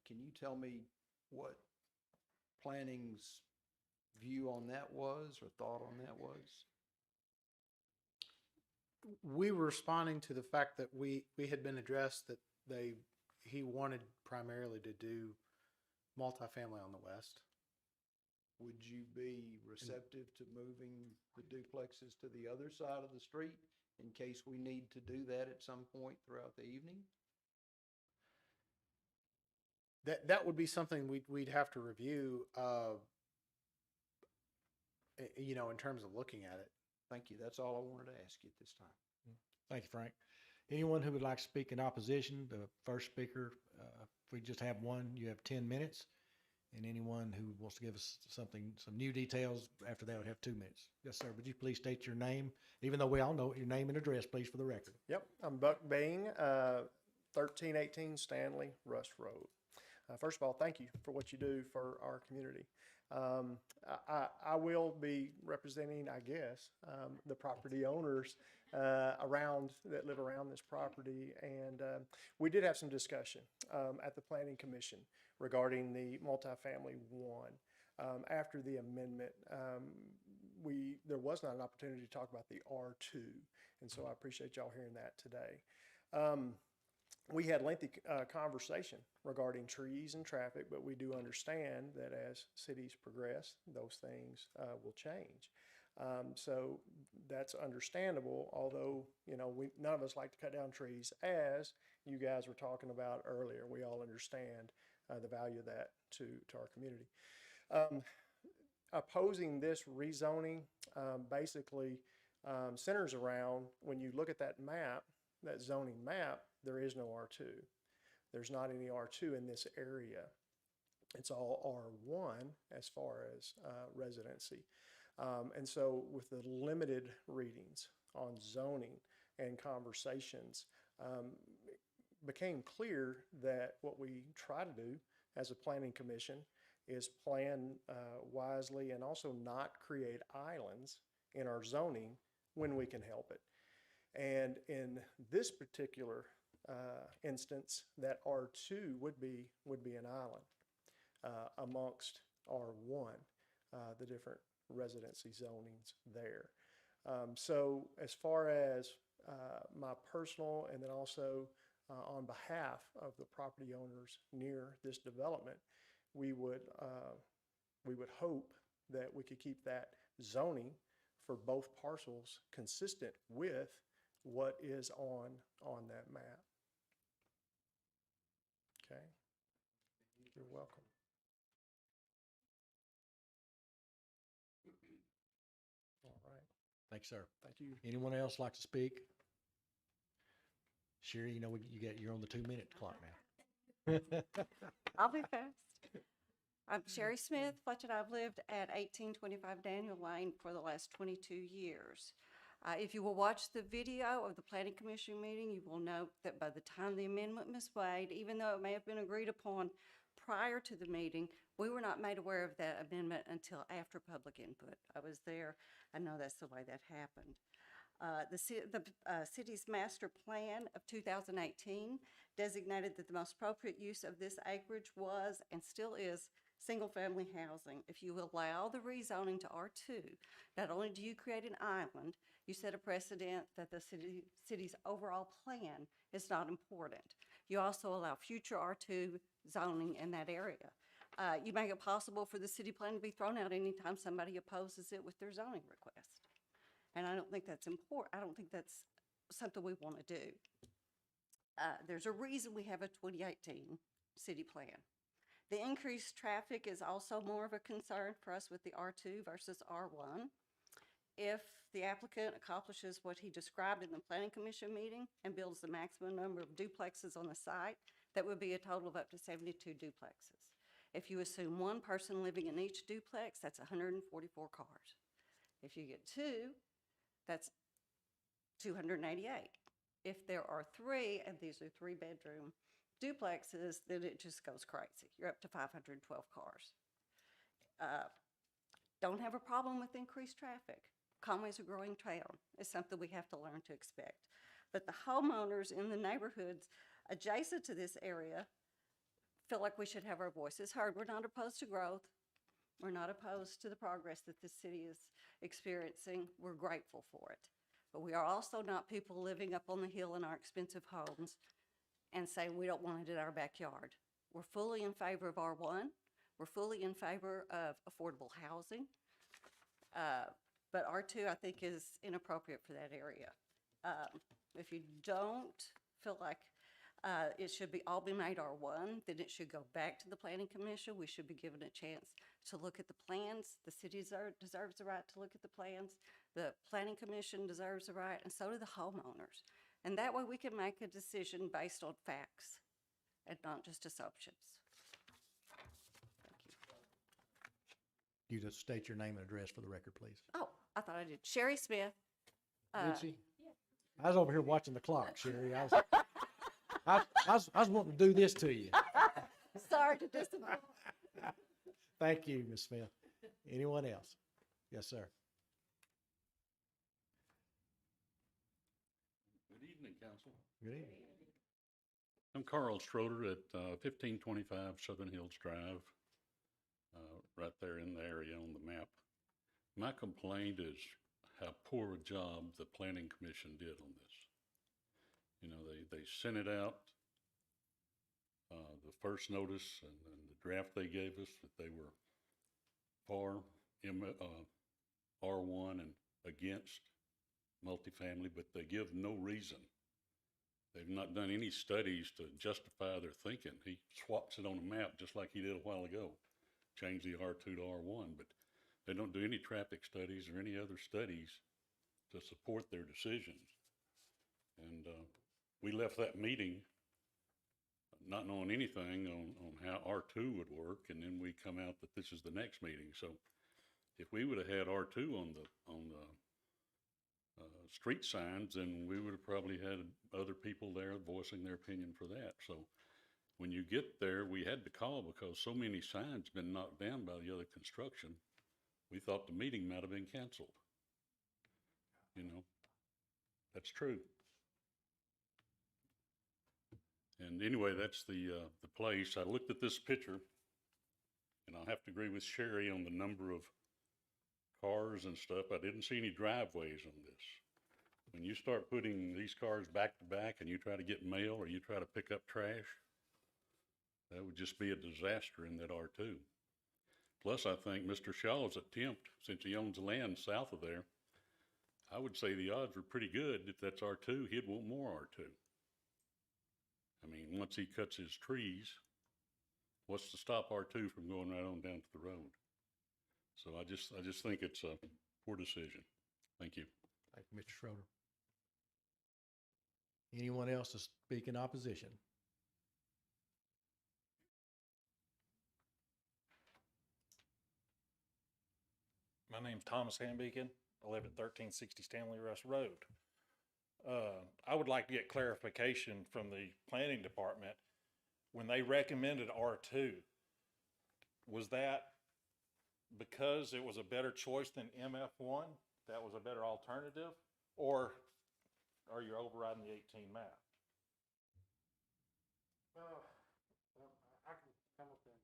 Can you tell me what planning's view on that was or thought on that was? We were responding to the fact that we had been addressed that he wanted primarily to do multifamily on the west. Would you be receptive to moving the duplexes to the other side of the street in case we need to do that at some point throughout the evening? that would be something we'd have to review, you know, in terms of looking at it. Thank you. That's all I wanted to ask you at this time. Thank you, Frank. Anyone who would like to speak in opposition, the first speaker, if we just have one, you have 10 minutes. And anyone who wants to give us some new details after that would have 2 minutes. Yes, sir. Would you please state your name, even though we all know your name and address, please, for the record? Yep, I'm Buck Bing, 1318 Stanley Rust Road. First of all, thank you for what you do for our community. I will be representing, I guess, the property owners that live around this property. And we did have some discussion at the Planning Commission regarding the multifamily one. After the amendment, there was not an opportunity to talk about the R2. And so I appreciate y'all hearing that today. We had lengthy conversation regarding trees and traffic, but we do understand that as cities progress, those things will change. So that's understandable, although, you know, none of us like to cut down trees, as you guys were talking about earlier. We all understand the value of that to our community. Opposing this rezoning basically centers around, when you look at that map, that zoning map, there is no R2. There's not any R2 in this area. It's all R1 as far as residency. And so with the limited readings on zoning and conversations, it became clear that what we try to do as a planning commission is plan wisely and also not create islands in our zoning when we can help it. And in this particular instance, that R2 would be an island amongst R1, the different residency zonings there. So as far as my personal, and then also on behalf of the property owners near this development, we would hope that we could keep that zoning for both parcels consistent with what is on that map. Okay, you're welcome. All right. Thanks, sir. Thank you. Anyone else like to speak? Sherry, you know, you're on the 2-minute clock now. I'll be fast. I'm Sherry Smith, Fletcher. I've lived at 1825 Daniel Lane for the last 22 years. If you will watch the video of the Planning Commission meeting, you will note that by the time the amendment was made, even though it may have been agreed upon prior to the meeting, we were not made aware of that amendment until after public input. I was there. I know that's the way that happened. The city's master plan of 2018 designated that the most appropriate use of this acreage was and still is single-family housing. If you allow the rezoning to R2, not only do you create an island, you set a precedent that the city's overall plan is not important. You also allow future R2 zoning in that area. You make it possible for the city plan to be thrown out anytime somebody opposes it with their zoning request. And I don't think that's important. I don't think that's something we want to do. There's a reason we have a 2018 city plan. The increased traffic is also more of a concern for us with the R2 versus R1. If the applicant accomplishes what he described in the Planning Commission meeting and builds the maximum number of duplexes on the site, that would be a total of up to 72 duplexes. If you assume one person living in each duplex, that's 144 cars. If you get two, that's 288. If there are three, and these are 3-bedroom duplexes, then it just goes crazy. You're up to 512 cars. Don't have a problem with increased traffic. Conway's a growing town. It's something we have to learn to expect. But the homeowners in the neighborhoods adjacent to this area feel like we should have our voices heard. We're not opposed to growth. We're not opposed to the progress that the city is experiencing. We're grateful for it. But we are also not people living up on the hill in our expensive homes and saying we don't want it in our backyard. We're fully in favor of R1. We're fully in favor of affordable housing. But R2, I think, is inappropriate for that area. If you don't feel like It should be, all be made R1, then it should go back to the planning commission. We should be given a chance to look at the plans. The city deserves the right to look at the plans. The planning commission deserves the right, and so do the homeowners. And that way we can make a decision based on facts and not just assumptions. Thank you. You just state your name and address for the record, please. Oh, I thought I did. Sherry Smith. Did she? I was over here watching the clock, Sherry. I was wanting to do this to you. Sorry to disappoint. Thank you, Ms. Smith. Anyone else? Yes, sir. Good evening, council. Good evening. I'm Carl Schroeder at 1525 Southern Hills Drive, right there in the area on the map. My complaint is how poor a job the Planning Commission did on this. You know, they sent it out, the first notice and the draft they gave us that they were for R1 and against multifamily, but they give no reason. They've not done any studies to justify their thinking. He swaps it on a map just like he did a while ago, changed the R2 to R1, but they don't do any traffic studies or any other studies to support their decisions. And we left that meeting not knowing anything on how R2 would work, and then we come out that this is the next meeting. So if we would have had R2 on the street signs, then we would have probably had other people there voicing their opinion for that. So when you get there, we had to call because so many signs been knocked down by the other construction. We thought the meeting might have been canceled. You know, that's true. And anyway, that's the place. I looked at this picture, and I'll have to agree with Sherry on the number of cars and stuff. I didn't see any driveways on this. When you start putting these cars back to back and you try to get mail or you try to pick up trash, that would just be a disaster in that R2. Plus, I think Mr. Shaw's attempt, since he owns the land south of there, I would say the odds are pretty good if that's R2, he'd want more R2. I mean, once he cuts his trees, what's to stop R2 from going right on down to the road? So I just think it's a poor decision. Thank you. Thank you, Mr. Schroeder. Anyone else to speak in opposition? My name's Thomas Hambeacon. I live at 1360 Stanley Russ Road. I would like to get clarification from the planning department. When they recommended R2, was that because it was a better choice than MF1? That was a better alternative? Or are you overriding the 18 map? I can come up and.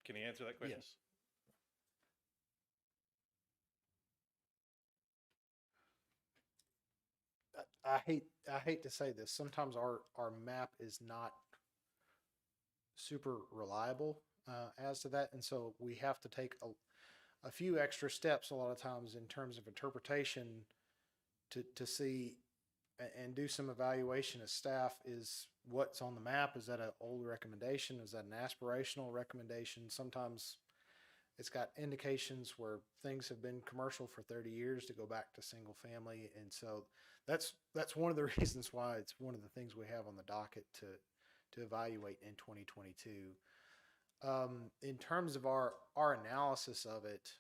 Can he answer that question? Yes. I hate to say this. Sometimes our map is not super reliable as to that, and so we have to take a few extra steps a lot of times in terms of interpretation to see and do some evaluation as staff. Is what's on the map, is that an old recommendation? Is that an aspirational recommendation? Sometimes it's got indications where things have been commercial for 30 years to go back to single family. And so that's one of the reasons why it's one of the things we have on the docket to evaluate in 2022. In terms of our analysis of it,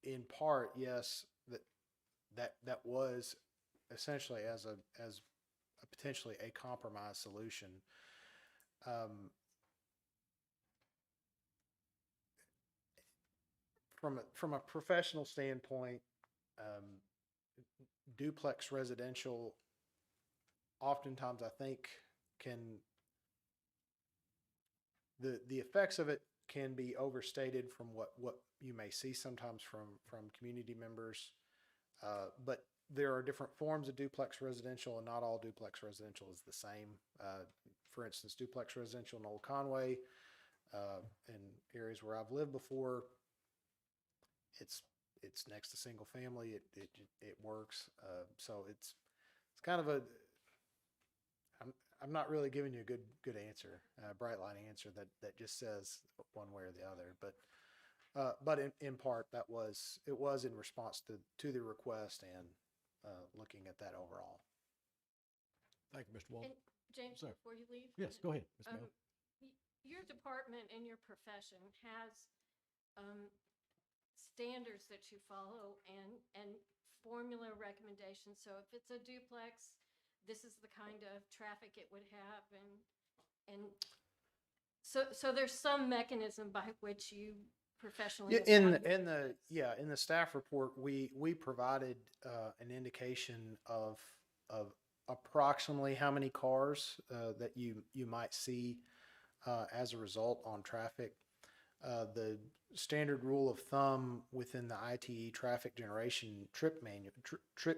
in part, yes, that was essentially as a potentially a compromise solution. From a professional standpoint, duplex residential oftentimes I think the effects of it can be overstated from what you may see sometimes from community members. But there are different forms of duplex residential, and not all duplex residential is the same. For instance, duplex residential in Old Conway, in areas where I've lived before, it's next to single family. It works. So it's kind of I'm not really giving you a good answer, bright line answer that just says one way or the other. But in part, it was in response to the request and looking at that overall. Thank you, Mr. Walton. And James, Sir. before you leave. Yes, go ahead, Ms. Mel. Your department and your profession has standards that you follow and formula recommendations. So if it's a duplex, this is the kind of traffic it would have, and so there's some mechanism by which you professionally In establish in the staff report, we provided an indication of approximately how many cars that you might see as a result on traffic. The standard rule of thumb within the ITE traffic generation trip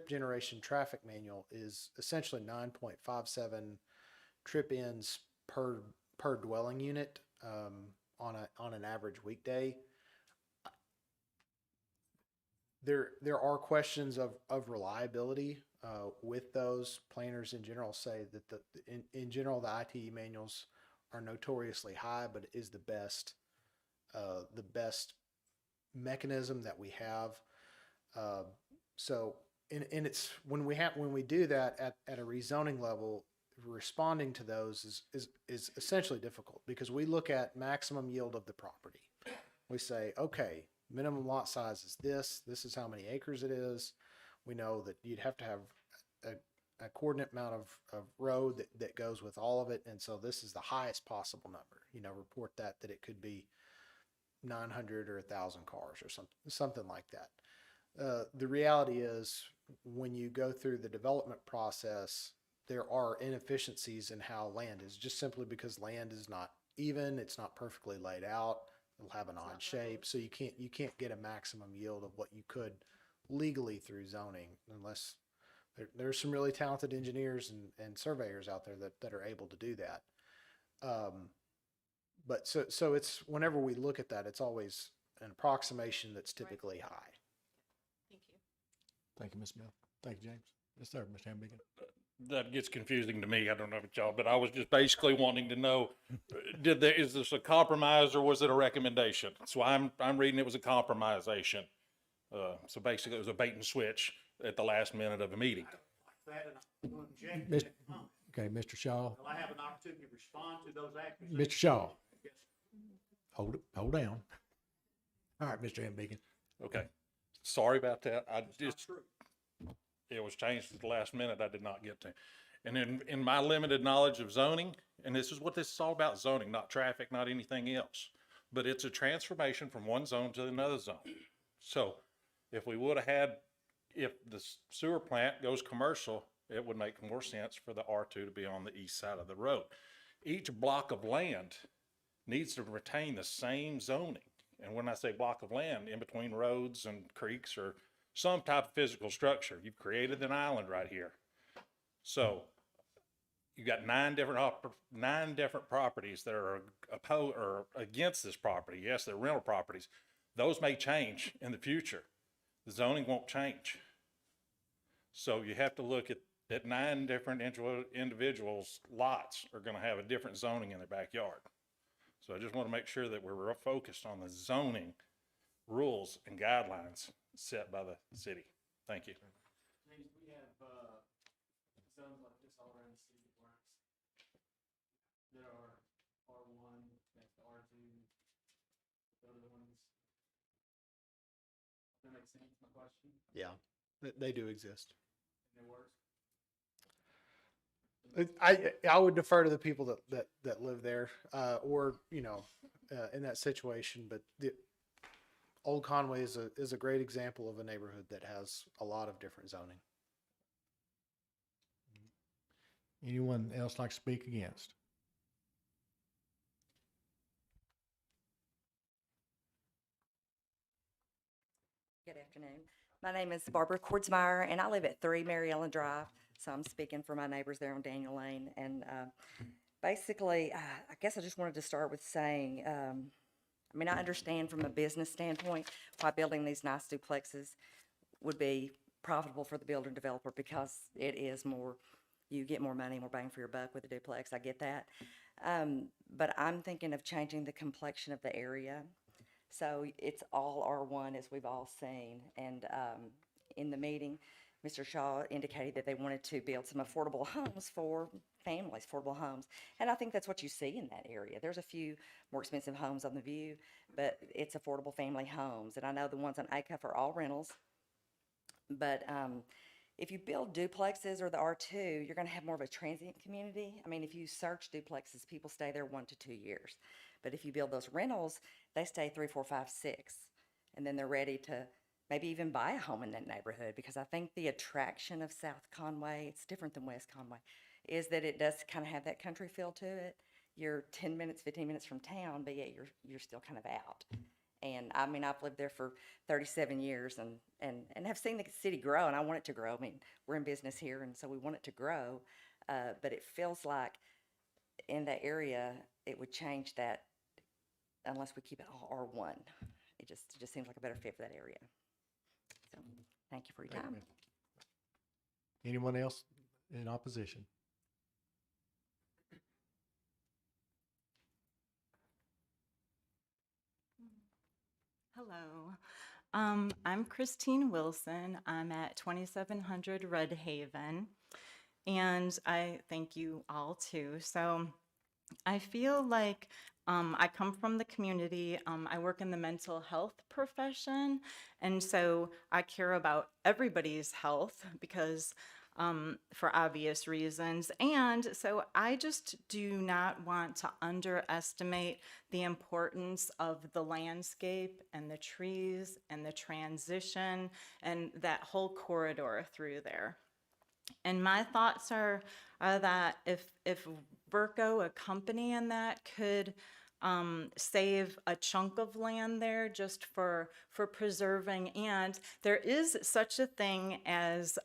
generation traffic manual is essentially 9.57 trip ins per dwelling unit on an average weekday. There are questions of reliability with those. Planners in general say that in general the ITE manuals are notoriously high, but it is the best mechanism that we have. So it's when we do that at a rezoning level, responding to those is essentially difficult because we look at maximum yield of the property. We say, okay, minimum lot size is this. This is how many acres it is. We know that you'd have to have a coordinate amount of road that goes with all of it. And so this is the highest possible number, report that it could be 900 or 1,000 cars or something like that. The reality is when you go through the development process, there are inefficiencies in how land is, just simply because land is not even, it's not perfectly laid out, it'll have an odd shape, so you can't get a maximum yield of what you could legally through zoning unless there's some really talented engineers and surveyors out there that are able to do that. But so it's, whenever we look at that, it's always an approximation that's typically high. Thank you. Thank you, Ms. Mel. Thank you, James. Yes, sir, Mr. Hambigan. That gets confusing to me. I don't know about y'all, but I was just basically wanting to know, is this a compromise or was it a recommendation? So I'm reading it was a compromisation. So basically it was a bait and switch at the last minute of a meeting. Okay, Mr. Shaw. Will I have an opportunity to respond to those accusations? Mr. Shaw. Hold down. All right, Mr. Hambigan. Okay. Sorry about that. It was changed at the last minute. I did not get to. And in my limited knowledge of zoning, and this is what this is all about, zoning, not traffic, not anything else, but it's a transformation from one zone to another zone. So if we would have had, if the sewer plant goes commercial, it would make more sense for the R2 to be on the east side of the road. Each block of land needs to retain the same zoning. And when I say block of land, in between roads and creeks or some type of physical structure, you've created an island right here. So you've got nine different properties that are opposed or against this property. Yes, they're rental properties. Those may change in the future. The zoning won't change. So you have to look at 9 different individuals' lots are going to have a different zoning in their backyard. So I just want to make sure that we're real focused on the zoning rules and guidelines set by the city. Thank you. James, we have zones like this all around the city of Lawrence. There are R1, next to R2, the other ones. Does that make sense, my question? Yeah, they do exist. And it works? I would defer to the people that live there, or in that situation. But the Old Conway is a great example of a neighborhood that has a lot of different zoning. Anyone else like to speak against? Good afternoon. My name is Barbara Kordsmeyer, and I live at 3 Mary Ellen Drive. So I'm speaking for my neighbors there on Daniel Lane. And basically, I guess I just wanted to start with saying, I understand from a business standpoint why building these nice duplexes would be profitable for the builder and developer because it is more you get more money, more bang for your buck with a duplex. I get that. But I'm thinking of changing the complexion of the area. So it's all R1, as we've all seen. And in the meeting, Mr. Shaw indicated that they wanted to build some affordable homes for families, affordable homes. And I think that's what you see in that area. There's a few more expensive homes on the view, but it's affordable family homes. And I know the ones on ACUF are all rentals. But if you build duplexes or the R2, you're going to have more of a transient community. I mean, if you search duplexes, people stay there 1 to 2 years. But if you build those rentals, they stay 3, 4, 5, 6. And then they're ready to maybe even buy a home in that neighborhood, because I think the attraction of South Conway, it's different than West Conway, is that it does kind of have that country feel to it. You're 10 minutes, 15 minutes from town, but yet you're still kind of out. And I mean, I've lived there for 37 years and have seen the city grow, and I want it to grow. I mean, we're in business here, and so we want it to grow. But it feels like in that area, it would change that unless we keep it all R1. It just seems like a better fit for that area. So, thank you for your time. Anyone else in opposition? Hello. I'm Christine Wilson. I'm at 2700 Red Haven, and I thank you all too. So I feel like I come from the community. I work in the mental health profession, and so I care about everybody's health because for obvious reasons. And so I just do not want to underestimate the importance of the landscape and the trees and the transition and that whole corridor through there. And my thoughts are that if Verco, a company in that, could save a chunk of land there just for preserving. And there is such a thing as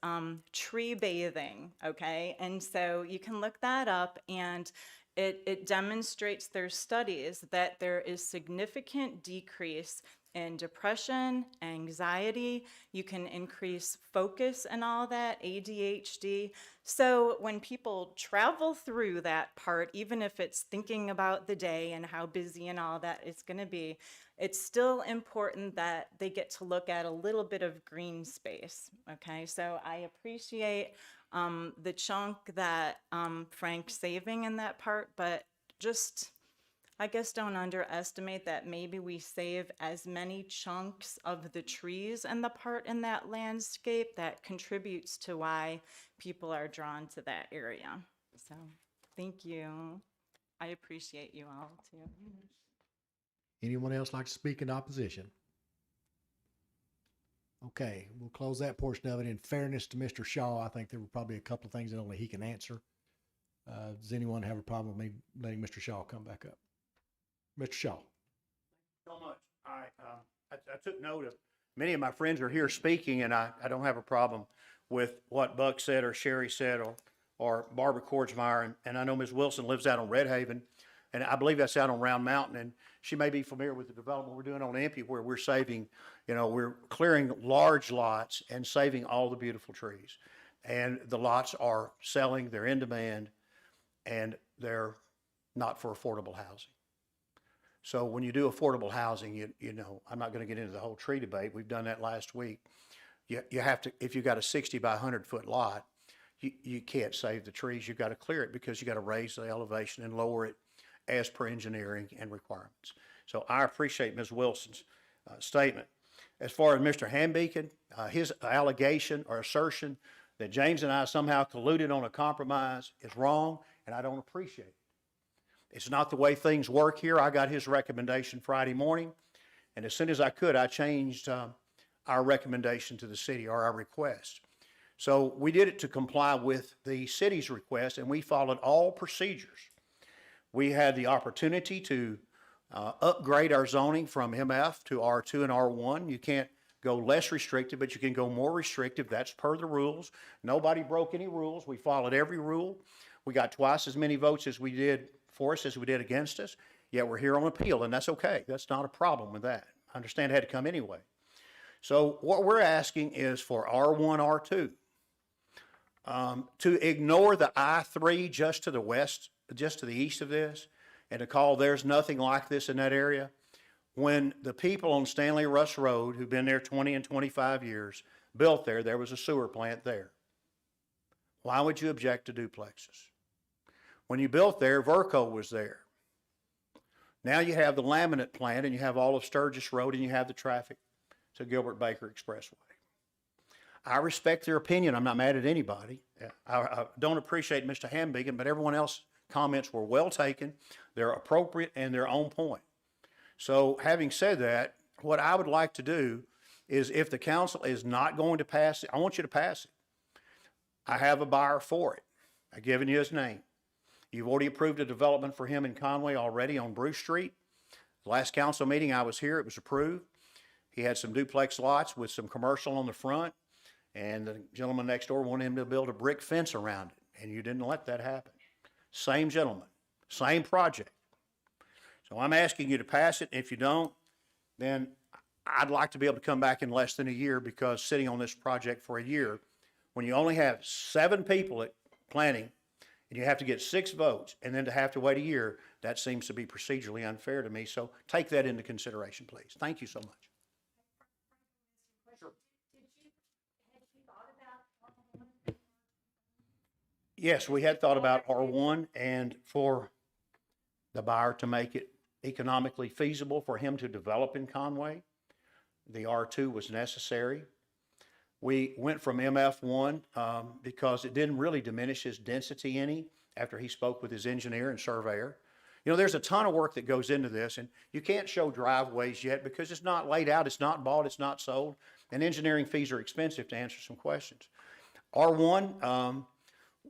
tree bathing, okay? And so you can look that up, and it demonstrates, there's studies that there is significant decrease in depression, anxiety. You can increase focus and all that, ADHD. So when people travel through that part, even if it's thinking about the day and how busy and all that it's going to be, it's still important that they get to look at a little bit of green space. Okay, so I appreciate the chunk that Frank's saving in that part, but just, I guess, don't underestimate that maybe we save as many chunks of the trees and the part in that landscape that contributes to why people are drawn to that area. So thank you. I appreciate you all too. Anyone else like to speak in opposition? Okay, we'll close that portion of it. In fairness to Mr. Shaw, I think there were probably a couple of things that only he can answer. Does anyone have a problem with me letting Mr. Shaw come back up? Mr. Shaw. So much. I took note of, many of my friends are here speaking, and I don't have a problem with what Buck said or Sherry said or Barbara Kordsmeyer, and I know Ms. Wilson lives out on Red Haven, and I believe that's out on Round Mountain, and she may be familiar with the development we're doing on Impey, where we're saving, we're clearing large lots and saving all the beautiful trees. And the lots are selling, they're in demand, and they're not for affordable housing. So when you do affordable housing, I'm not going to get into the whole tree debate. We've done that last week. You have to, if you've got a 60 by 100 foot lot, you can't save the trees. You've got to clear it because you got to raise the elevation and lower it as per engineering and requirements. So I appreciate Ms. Wilson's statement. As far as Mr. Hambeacon, his allegation or assertion that James and I somehow colluded on a compromise is wrong, and I don't appreciate it. It's not the way things work here. I got his recommendation Friday morning, and as soon as I could, I changed our recommendation to the city, or our request. So we did it to comply with the city's request, and we followed all procedures. We had the opportunity to upgrade our zoning from MF to R2 and R1. You can't go less restrictive, but you can go more restrictive. That's per the rules. Nobody broke any rules. We followed every rule. We got twice as many votes as we did for us as we did against us, yet we're here on appeal, and that's okay. That's not a problem with that. I understand it had to come anyway. So what we're asking is for R1, R2. To ignore the I-3 just to the west, just to the east of this, and to call there's nothing like this in that area, when the people on Stanley Russ Road, who've been there 20 and 25 years, built there was a sewer plant there. Why would you object to duplexes? When you built there, Verco was there. Now you have the laminate plant, and you have all of Sturgis Road, and you have the traffic to Gilbert Baker Expressway. I respect their opinion. I'm not mad at anybody. I don't appreciate Mr. Hambigan, but everyone else's comments were well taken. They're appropriate and they're on point. So having said that, what I would like to do is, if the council is not going to pass it, I want you to pass it. I have a buyer for it. I've given you his name. You've already approved a development for him in Conway already on Bruce Street. The last council meeting I was here, it was approved. He had some duplex lots with some commercial on the front, and the gentleman next door wanted him to build a brick fence around it, and you didn't let that happen. Same gentleman, same project. So I'm asking you to pass it. If you don't, then I'd like to be able to come back in less than a year, because sitting on this project for a year, when you only have 7 people at planning, and you have to get 6 votes, and then to have to wait a year, that seems to be procedurally unfair to me. So take that into consideration, please. Thank you so much. Yes, we had thought about R1, and for the buyer to make it economically feasible for him to develop in Conway, the R2 was necessary. We went from MF1 because it didn't really diminish his density any after he spoke with his engineer and surveyor. You know, there's a ton of work that goes into this, and you can't show driveways yet because it's not laid out, it's not bought, it's not sold, and engineering fees are expensive to answer some questions. R1,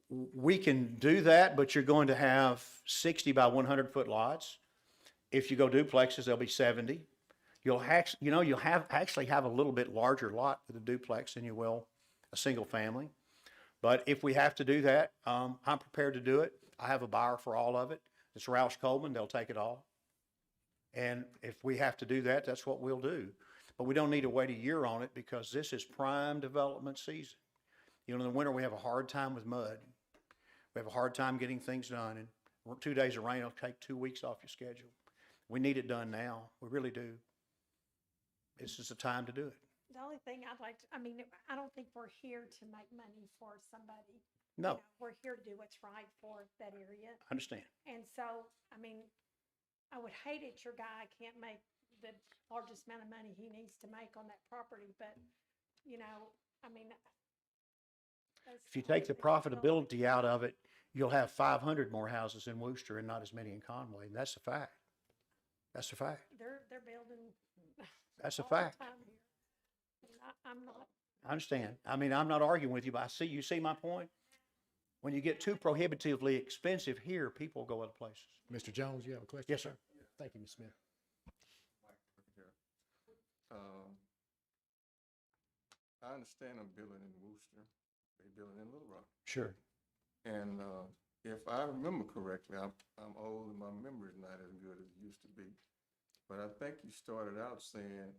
we can do that, but you're going to have 60 by 100 foot lots. If you go duplexes, they'll be 70. You'll actually have a little bit larger lot with a duplex than you will a single family. But if we have to do that, I'm prepared to do it. I have a buyer for all of it. It's Roush Coleman. They'll take it all. And if we have to do that, that's what we'll do. But we don't need to wait a year on it, because this is prime development season. You know, in the winter, we have a hard time with mud. We have a hard time getting things done. And 2 days of rain will take 2 weeks off your schedule. We need it done now. We really do. This is the time to do it. The only thing I'd like to, I mean, I don't think we're here to make money for somebody. No. You know, we're here to do what's right for that area. I understand. And so, I mean, I would hate it, your guy can't make the largest amount of money he needs to make on that property, but, you know, I mean. If you take the profitability out of it, you'll have 500 more houses in Worcester and not as many in Conway, and that's a fact. That's a fact. They're building. That's a all the fact. time here. And I'm not. I understand. I mean, I'm not arguing with you, but you see my point? When you get too prohibitively expensive here, people go other places. Mr. Jones, you have a question? Yes, sir. Thank you, Ms. Smith. I understand I'm building in Worcester, they're building in Little Rock. Sure. And if I remember correctly, I'm old and my memory's not as good as it used to be. But I think you started out saying,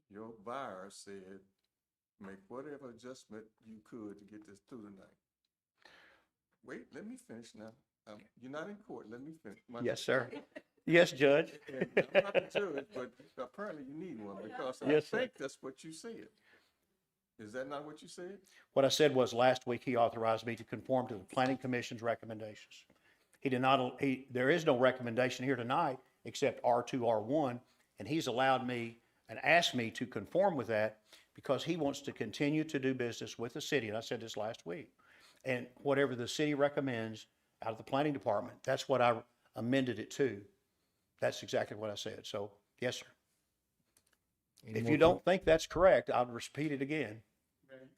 your buyer said, make whatever adjustment you could to get this through tonight. Wait, let me finish now. You're not in court, let me finish. Yes, sir. Yes, Judge. And I'm not the judge, but apparently you need one, because I Yes, sir. think that's what you said. Is that not what you said? What I said was, last week he authorized me to conform to the Planning Commission's recommendations. He did not, there is no recommendation here tonight except R2, R1, and he's allowed me and asked me to conform with that because he wants to continue to do business with the city, and I said this last week. And whatever the city recommends out of the planning department, that's what I amended it to. That's exactly what I said. So, yes, sir. If you don't think that's correct, I'll repeat it again. Man,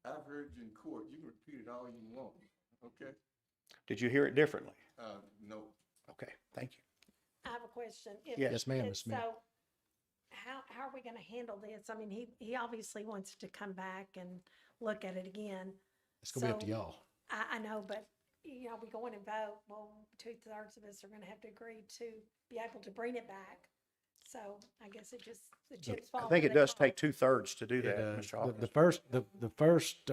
I've heard you in court. You can repeat it all you want, okay? Did you hear it differently? No. Okay, thank you. I have a question. Yes, ma'am, Ms. Smith. So how are we going to handle this? I mean, he obviously wants to come back and look at it again. It's gonna be up to y'all. I know, but, you know, we go in and vote, well, 2/3 of us are going to have to agree to be able to bring it back. So I guess it just, the chips fall. I think where it they does fall. take 2/3 to do It that, does. Mr. Hawkins. The first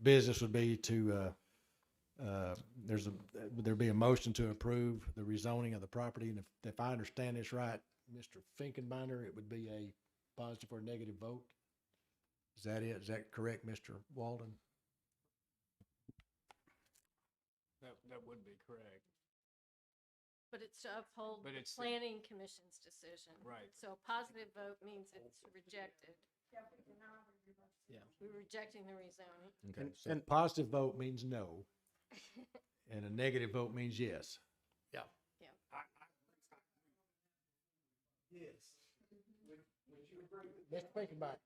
business would be to, there'd be a motion to approve the rezoning of the property, and if I understand this right, Mr. Finkenbinder, it would be a positive or negative vote? Is that it? Is that correct, Mr. Walden? That would be correct. But it's to uphold But the it's- planning commission's decision. Right. So a positive vote means it's rejected. Yeah, if we deny, we reverse. Yeah. We're rejecting the rezoning. Okay, so a positive vote means no, and a negative vote means yes. Yeah. Yeah. Yes. Mr. Finkenbinder.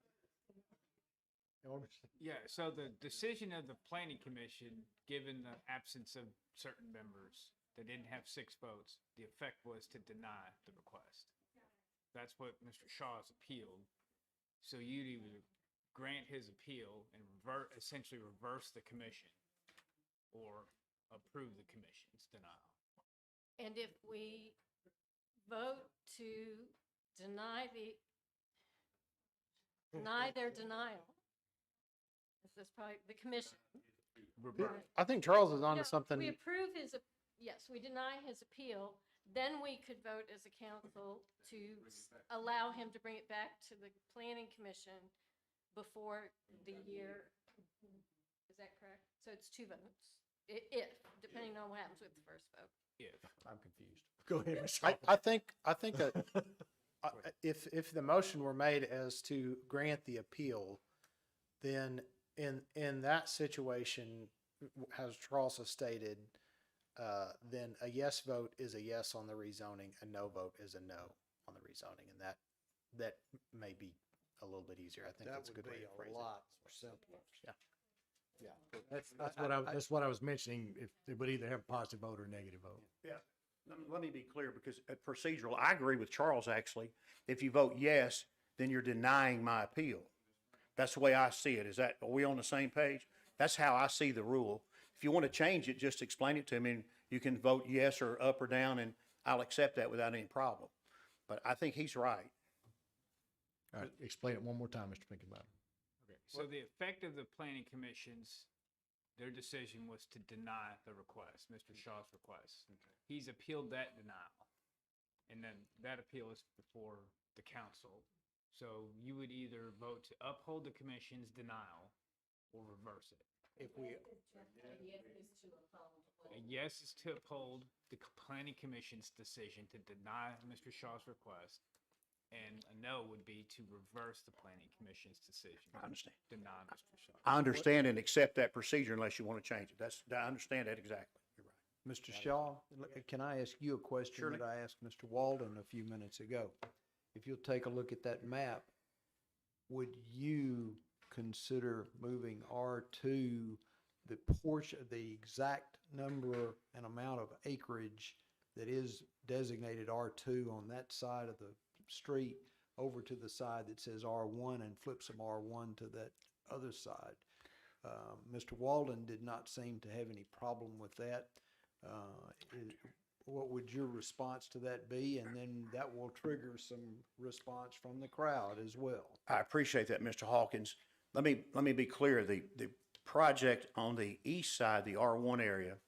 Yeah, so the decision of the planning commission, given the absence of certain members that didn't have 6 votes, the effect was to deny the request. That's what Mr. Shaw has appealed. So you'd either grant his appeal and essentially reverse the commission, or approve the commission's denial. And if we vote to deny their denial, this is probably the commission. I think Charles is No, onto something. We approve his, yes, we deny his appeal, then we could vote as a council to allow him to bring it back to the planning commission before the year. Is that correct? So it's 2 votes, if, depending on what happens with the first vote. If. I'm confused. Go ahead, Mr. I think that if the motion were made as to grant the appeal, then in that situation, as Charles has stated, then a yes vote is a yes on the rezoning, a no vote is a no on the rezoning, and that may be a little bit easier. I think that's a good way to phrase it. That would be a lot simpler. Yeah. Yeah, that's what I was mentioning, if it would either have a positive vote or a negative vote. Yeah. Let me be clear, because procedural, I agree with Charles, actually. If you vote yes, then you're denying my appeal. That's the way I see it. Are we on the same page? That's how I see the rule. If you want to change it, just explain it to me, and you can vote yes or up or down, and I'll accept that without any problem. But I think he's right. All right, explain it one more time, Mr. Finkenbinder. So the effect of the planning commission's, their decision was to deny the request, Mr. Shaw's request. He's appealed that denial. And then that appeal is before the council. So you would either vote to uphold the commission's denial or reverse it. If we, A yes is to uphold the planning commission's decision to deny Mr. Shaw's request. And a no would be to reverse the planning commission's decision. I understand. Deny Mr. Shaw. I understand and accept that procedure unless you want to change it. I understand that exactly. You're right. Mr. Shaw, can I ask you a question Surely. that I asked Mr. Walden a few minutes ago? If you'll take a look at that map, would you consider moving R2, the portion, the exact number and amount of acreage that is designated R2 on that side of the street over to the side that says R1 and flip some R1 to that other side? Mr. Walden did not seem to have any problem with that. What would your response to that be? And then that will trigger some response from the crowd as well. I appreciate that, Mr. Hawkins. Let me be clear. The project on the east side, the R1 area,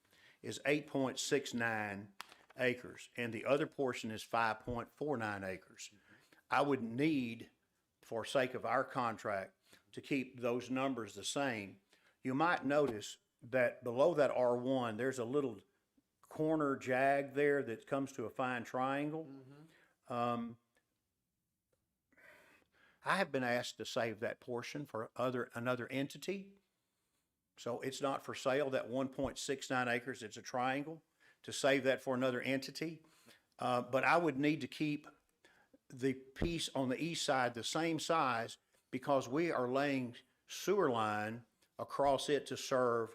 is 8.69 acres, and the other portion is 5.49 acres. I would need, for sake of our contract, to keep those numbers the same. You might notice that below that R1, there's a little corner jag there that comes to a fine triangle. I have been asked to save that portion for another entity. So it's not for sale, that 1.69 acres, it's a triangle, to save that for another entity. But I would need to keep the piece on the east side the same size, because we are laying sewer line across it to serve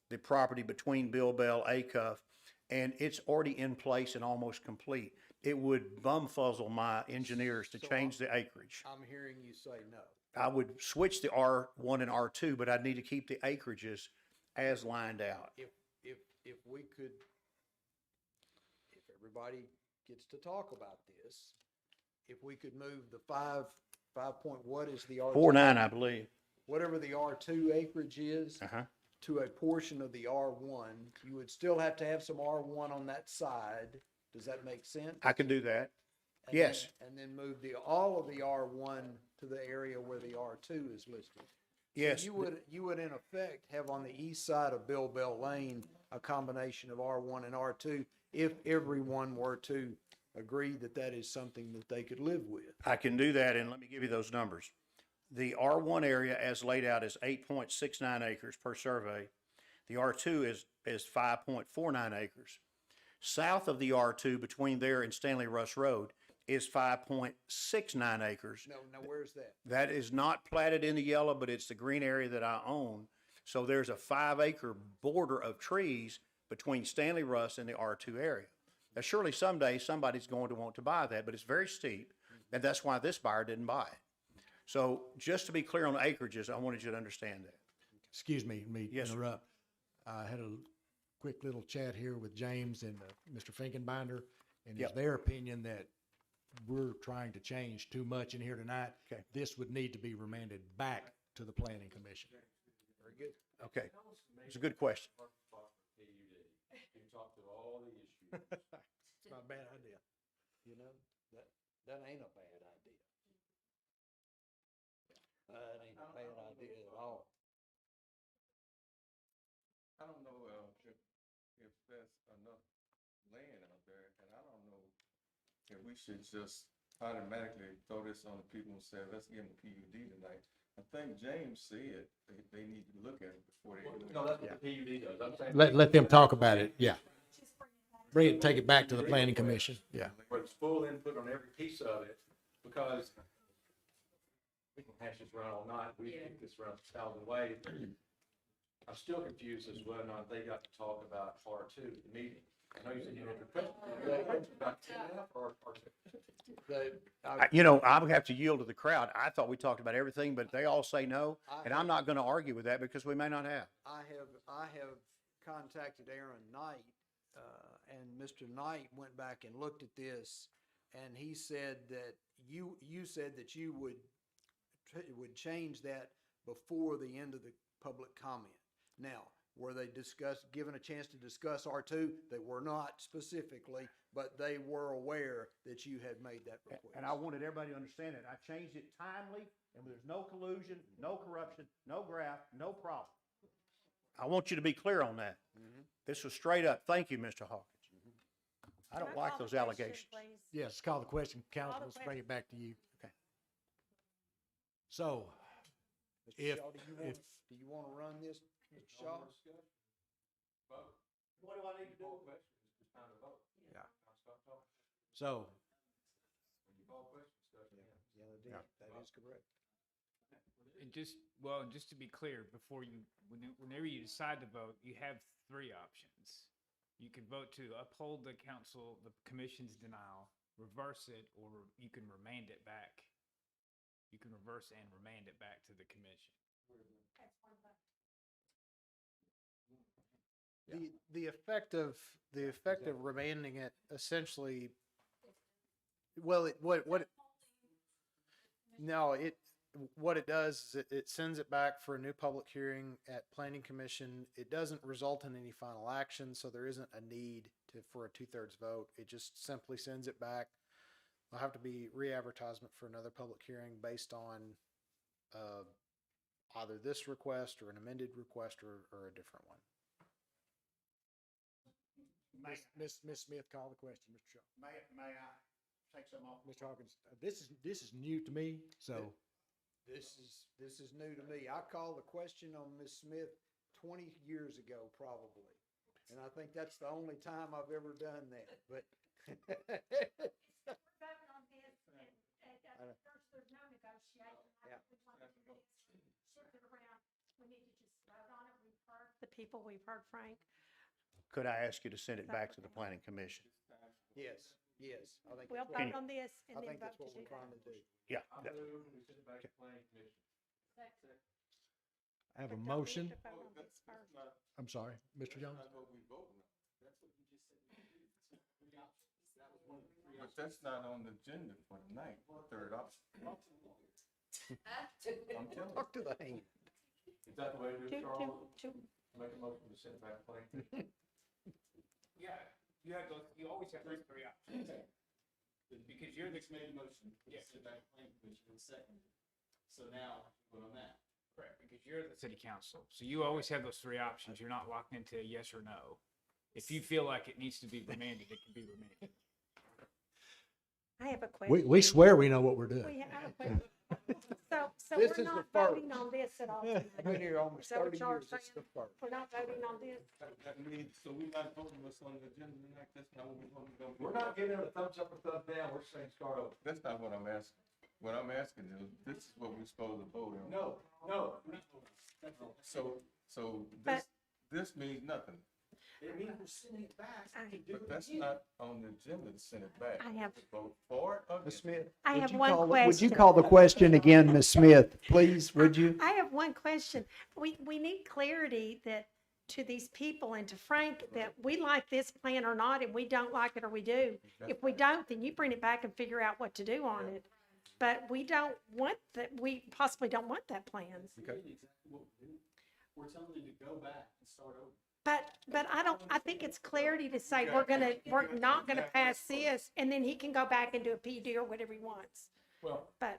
the property between Bill Bell, Acuff, and it's already in place and almost complete. It would bumfuzzle my engineers to change the acreage. I'm hearing you say no. I would switch the R1 and R2, but I'd need to keep the acreages as lined out. If we could, if everybody gets to talk about this, if we could move the 5 point, what is the R2? 4.9, I believe. Whatever the R2 acreage is, Uh-huh. to a portion of the R1, you would still have to have some R1 on that side. Does that make sense? I could do that. And Yes. then- And then move all of the R1 to the area where the R2 is listed. So Yes. you would in effect have on the east side of Bill Bell Lane, a combination of R1 and R2, if everyone were to agree that that is something that they could live with. I can do that, and let me give you those numbers. The R1 area as laid out is 8.69 acres per survey. The R2 is 5.49 acres. South of the R2, between there and Stanley Russ Road, is 5.69 acres. Now where's that? That is not platted in the yellow, but it's the green area that I own. So there's a 5 acre border of trees between Stanley Russ and the R2 area. Now surely someday somebody's going to want to buy that, but it's very steep, and that's why this buyer didn't buy it. So just to be clear on the acreages, I wanted you to understand that. Excuse me, Yes, sir. interrupt. I had a quick little chat here with James and Mr. Finkenbinder, and it's Yep. their opinion that we're trying to change too much in here tonight. Okay. This would need to be remanded back to the planning commission. Very good. Okay, it's a good question. You talk to all the issues. It's not a bad idea. You know, that ain't a bad idea. That ain't a bad idea at all. I don't know, if there's enough land out there, and I don't know if we should just automatically throw this on the people and say, let's give them a PUD tonight. I think James said they need to look at it before they do it. No, that's what the PUD does. I'm saying. Let them talk about it, yeah. Take it back to the planning commission, yeah. Where it's full input on every piece of it, because we can hash this around all night, we can this around 1,000 ways. I'm still confused as whether or not they got to talk about R2 at the meeting. I know you said you had a question about TNF or R2. You know, I would have to yield to the crowd. I thought we talked about everything, but they all say no, and I'm not going to argue with that because we may not have. I have contacted Aaron Knight, and Mr. Knight went back and looked at this, and he said that you said that you would change that before the end of the public comment. Now, were they given a chance to discuss R2? They were not specifically, but they were aware that you had made that request. And I wanted everybody to understand that. I changed it timely, and there's no collusion, no corruption, no graft, no problem. I want you to be clear on that. This was straight up. Thank you, Mr. Hawkins. I don't like those allegations. Yes, call the question, council, let's bring it back to you. Okay. So, Mr. if, Shaw, do you want to run this, Mr. Shaw? What do I need to do? It's time to vote. Yeah. Stop talking. so, When you call questions, stuff, Yeah, that is correct. And just to be clear, whenever you decide to vote, you have three options. You can vote to uphold the commission's denial, reverse it, or you can remand it back. You can reverse and remand it back to the commission. The effect of remanding it essentially, well, what it does is it sends it back for a new public hearing at planning commission. It doesn't result in any final action, so there isn't a need for a 2/3 vote. It just simply sends it back. There'll have to be re-advertisement for another public hearing based on either this request or an amended request or a different one. Ms. Smith, call the question, Mr. Shaw. May I take some off? Mr. Hawkins, this is new to me, so. This is new to me. I called the question on Ms. Smith 20 years ago, probably. And I think that's the only time I've ever done that, but. We're voting on this, and first, there's no negotiation. Yeah. We want to do this, shift it around. We need to just vote on it. We've heard the people, we've heard Frank. Could I ask you to send it back to the planning commission? Yes. I think We'll that's what- vote on this and I then think that's vote what to we're do trying that. to do. Yeah. I move we send it back to planning commission. I have a But don't we motion. have to vote on this first? I'm sorry, Mr. Jones? That's what we voted on. That's what you just said. That was one of the three But that's not on the agenda for tonight, third option. I'm telling you. Talk to the hand. Is that the way to do it, Charles? Two. Make a motion to send it back to planning. Yeah, you always have those three options. Because you're the. Made a motion. Yeah. Sit back, planning commission, and second. So now, what on that? Correct, because you're the city council. So you always have those three options. You're not locked into a yes or no. If you feel like it needs to be remanded, it can be remanded. I have a question. We swear we know what we're doing. We have a question. So This we're is the not first. voting on this at all tonight? I've been here almost Is that what 30 y'all are years. This is saying? the first. We're not voting on this? That means, so we're not voting what's on the agenda tonight, that's not what we're voting on. We're not giving it a thumbs up or thumbs down, we're saying start over. That's not what I'm asking. What I'm asking is, this is what we're supposed to vote on. No. So this means nothing. It means we're sending it back to do But it that's again. not on the agenda to send it back. I have- Vote for it or Ms. against it. Smith? I would have you one call the- Would you question. call the question again, Ms. Smith, please, would you? I have one question. We need clarity that, to these people and to Frank, that we like this plan or not, and we don't like it or we do. If we don't, then you bring it back and figure out what to do on it. But we don't want that, we possibly don't want that plan. We're telling you to go back and start over. But I think it's clarity to say we're not gonna pass this, and then he can go back and do a PUD or whatever he wants. Well. But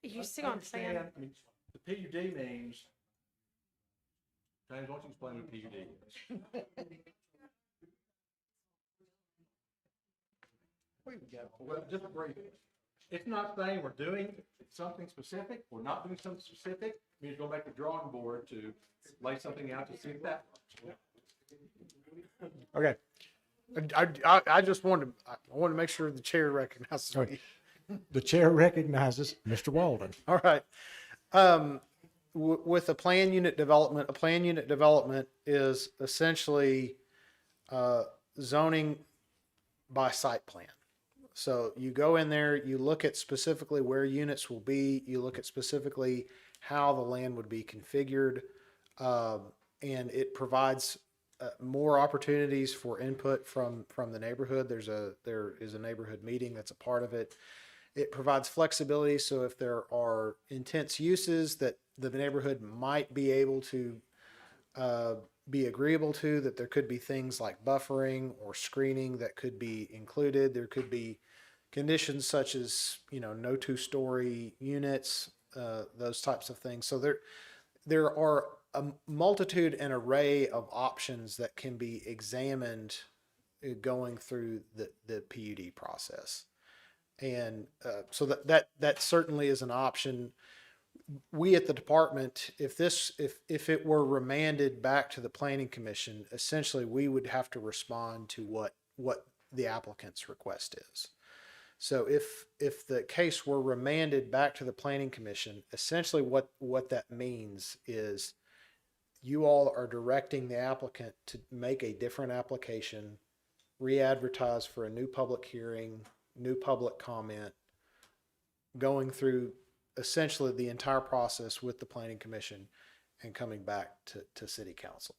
you see what I'm saying? I mean, the PUD means, James, why don't you explain what PUD is? Well, just brief. It's not saying we're doing something specific, we're not doing something specific, it means go back to the drawing board to lay something out to see if that works. Okay. I just wanted to make sure the chair recognizes me. The chair recognizes Mr. Walden. All right. With a plan unit development is essentially zoning by site plan. So you go in there, you look at specifically where units will be, you look at specifically how the land would be configured, and it provides more opportunities for input from the neighborhood. There is a neighborhood meeting that's a part of it. It provides flexibility, so if there are intense uses that the neighborhood might be able to be agreeable to, that there could be things like buffering or screening that could be included. There could be conditions such as, no two-story units, those types of things. So there are a multitude and array of options that can be examined going through the PUD process. And so that certainly is an option. We at the department, if it were remanded back to the planning commission, essentially we would have to respond to what the applicant's request is. So if the case were remanded back to the planning commission, essentially what that means is you all are directing the applicant to make a different application, re-advertise for a new public hearing, new public comment, going through essentially the entire process with the planning commission and coming back to city council.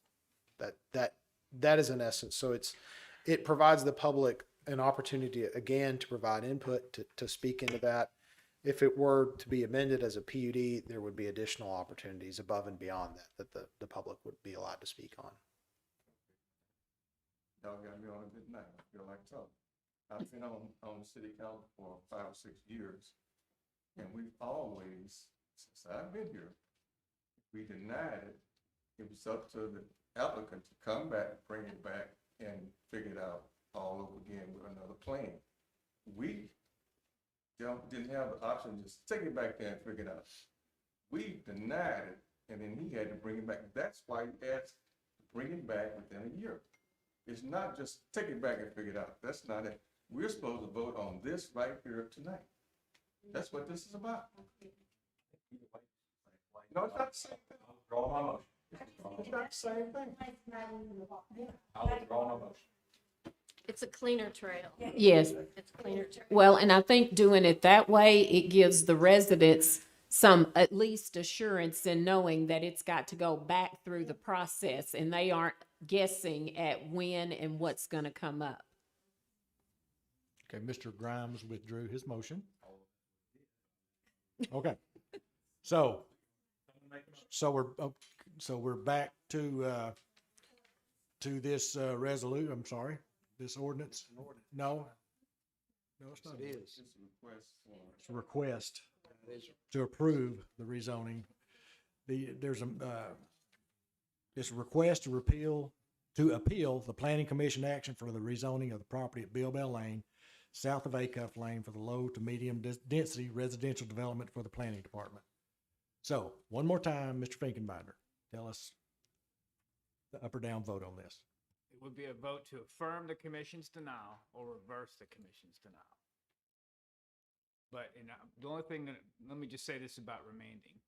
That is in essence. So it provides the public an opportunity again to provide input, to speak into that. If it were to be amended as a PUD, there would be additional opportunities above and beyond that the public would be allowed to speak on. Y'all got me on a good night, I feel like talking. I've been on the city council for 5 or 6 years, and we've always, since I've been here, we denied it. It was up to the applicant to come back, bring it back, and figure it out all over again with another plan. We didn't have the option, just take it back there and figure it out. We denied it, and then he had to bring it back. That's why he asked to bring it back within a year. It's not just take it back and figure it out. That's not it. We're supposed to vote on this right here tonight. That's what this is about. No, it's not the same thing. I'll withdraw my motion. It's not the same thing. I'll withdraw my motion. It's a cleaner trail. Yes. It's a cleaner trail. Well, and I think doing it that way, it gives the residents some at least assurance in knowing that it's got to go back through the process and they aren't guessing at when and what's going to come up. Okay, Mr. Grimes withdrew his motion. Okay, so we're back to this resolution. I'm sorry, this ordinance. No, it's not. It is. It's a request to approve the rezoning. It's a request to appeal the planning commission action for the rezoning of the property at Bill Bell Lane, south of Acuff Lane, for the low to medium density residential development for the planning department. So, one more time, Mr. Finkenbinder, tell us the up or down vote on this. It would be a vote to affirm the commission's denial or reverse the commission's denial. But the only thing that, let me just say this about remanding.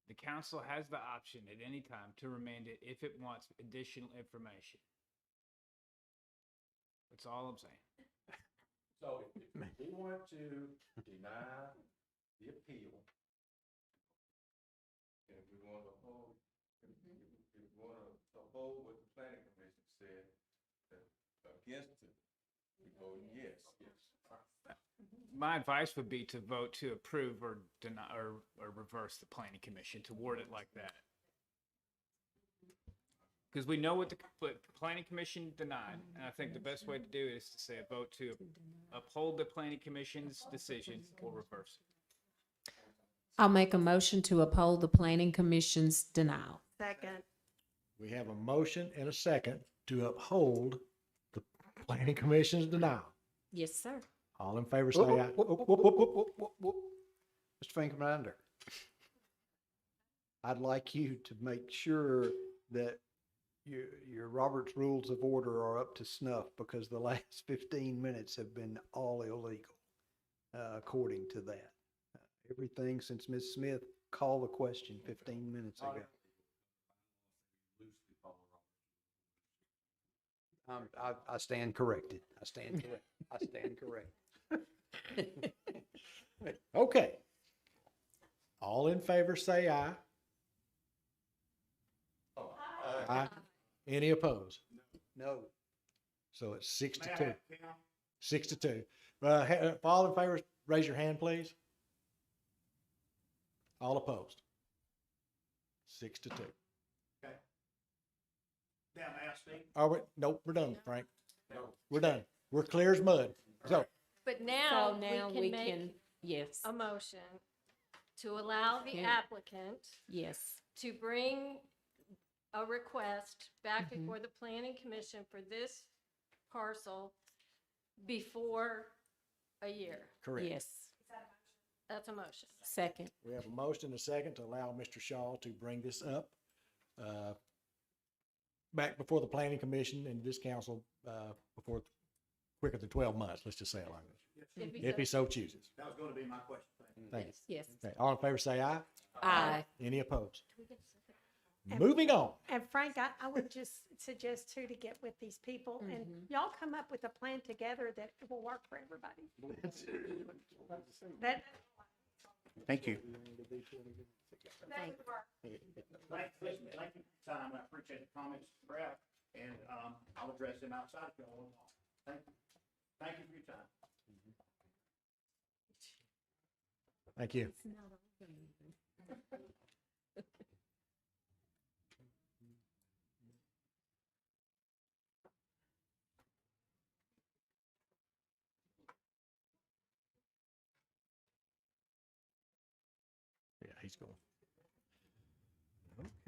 The council has the option at any time to remand it if it wants additional information. That's all I'm saying. So if we want to deny the appeal, and if we want to hold, if we want to hold what the planning commission said against it, we vote yes. My advice would be to vote to approve or deny or reverse the planning commission, to word it like that. Because we know what the planning commission denied, and I think the best way to do it is to say a vote to uphold the planning commission's decision or reverse it. I'll make a motion to uphold the planning commission's denial. Second. We have a motion and a second to uphold the planning commission's denial. Yes, sir. All in favor, say aye. Mr. Finkenbinder, I'd like you to make sure that your Robert's Rules of Order are up to snuff, because the last 15 minutes have been all illegal, according to that. Everything since Ms. Smith called the question 15 minutes ago. I stand corrected. I stand corrected. Okay. All in favor, say aye. Aye. Any opposed? No. So it's 6-2. 6-2. All in favor, raise your hand, please. All opposed? 6-2. Okay. Now, may I speak? Are we? Nope, we're done, Frank. We're done. We're clear as mud. So, But now we we can make yes. a motion to allow the Can- applicant Yes. to bring a request back Mhm. before the planning commission for this parcel before a year. correct. Yes. That's a motion. Second. We have a motion and a second to allow Mr. Shaw to bring this up back before the planning commission and this council before quicker than 12 months. Let's just say it like this. If he so chooses. That was going to be my question. Thank you. Yes. Okay, all in favor, say aye. Aye. Any opposed? Moving on. And Frank, I would just suggest too, to get with these people and y'all come up with a plan together that will work for everybody. That, Thank you. Thank Thank you for your time. I appreciate the comments throughout, and I'll address them outside if y'all want. Thank you for your time. Thank you. Yeah, he's going.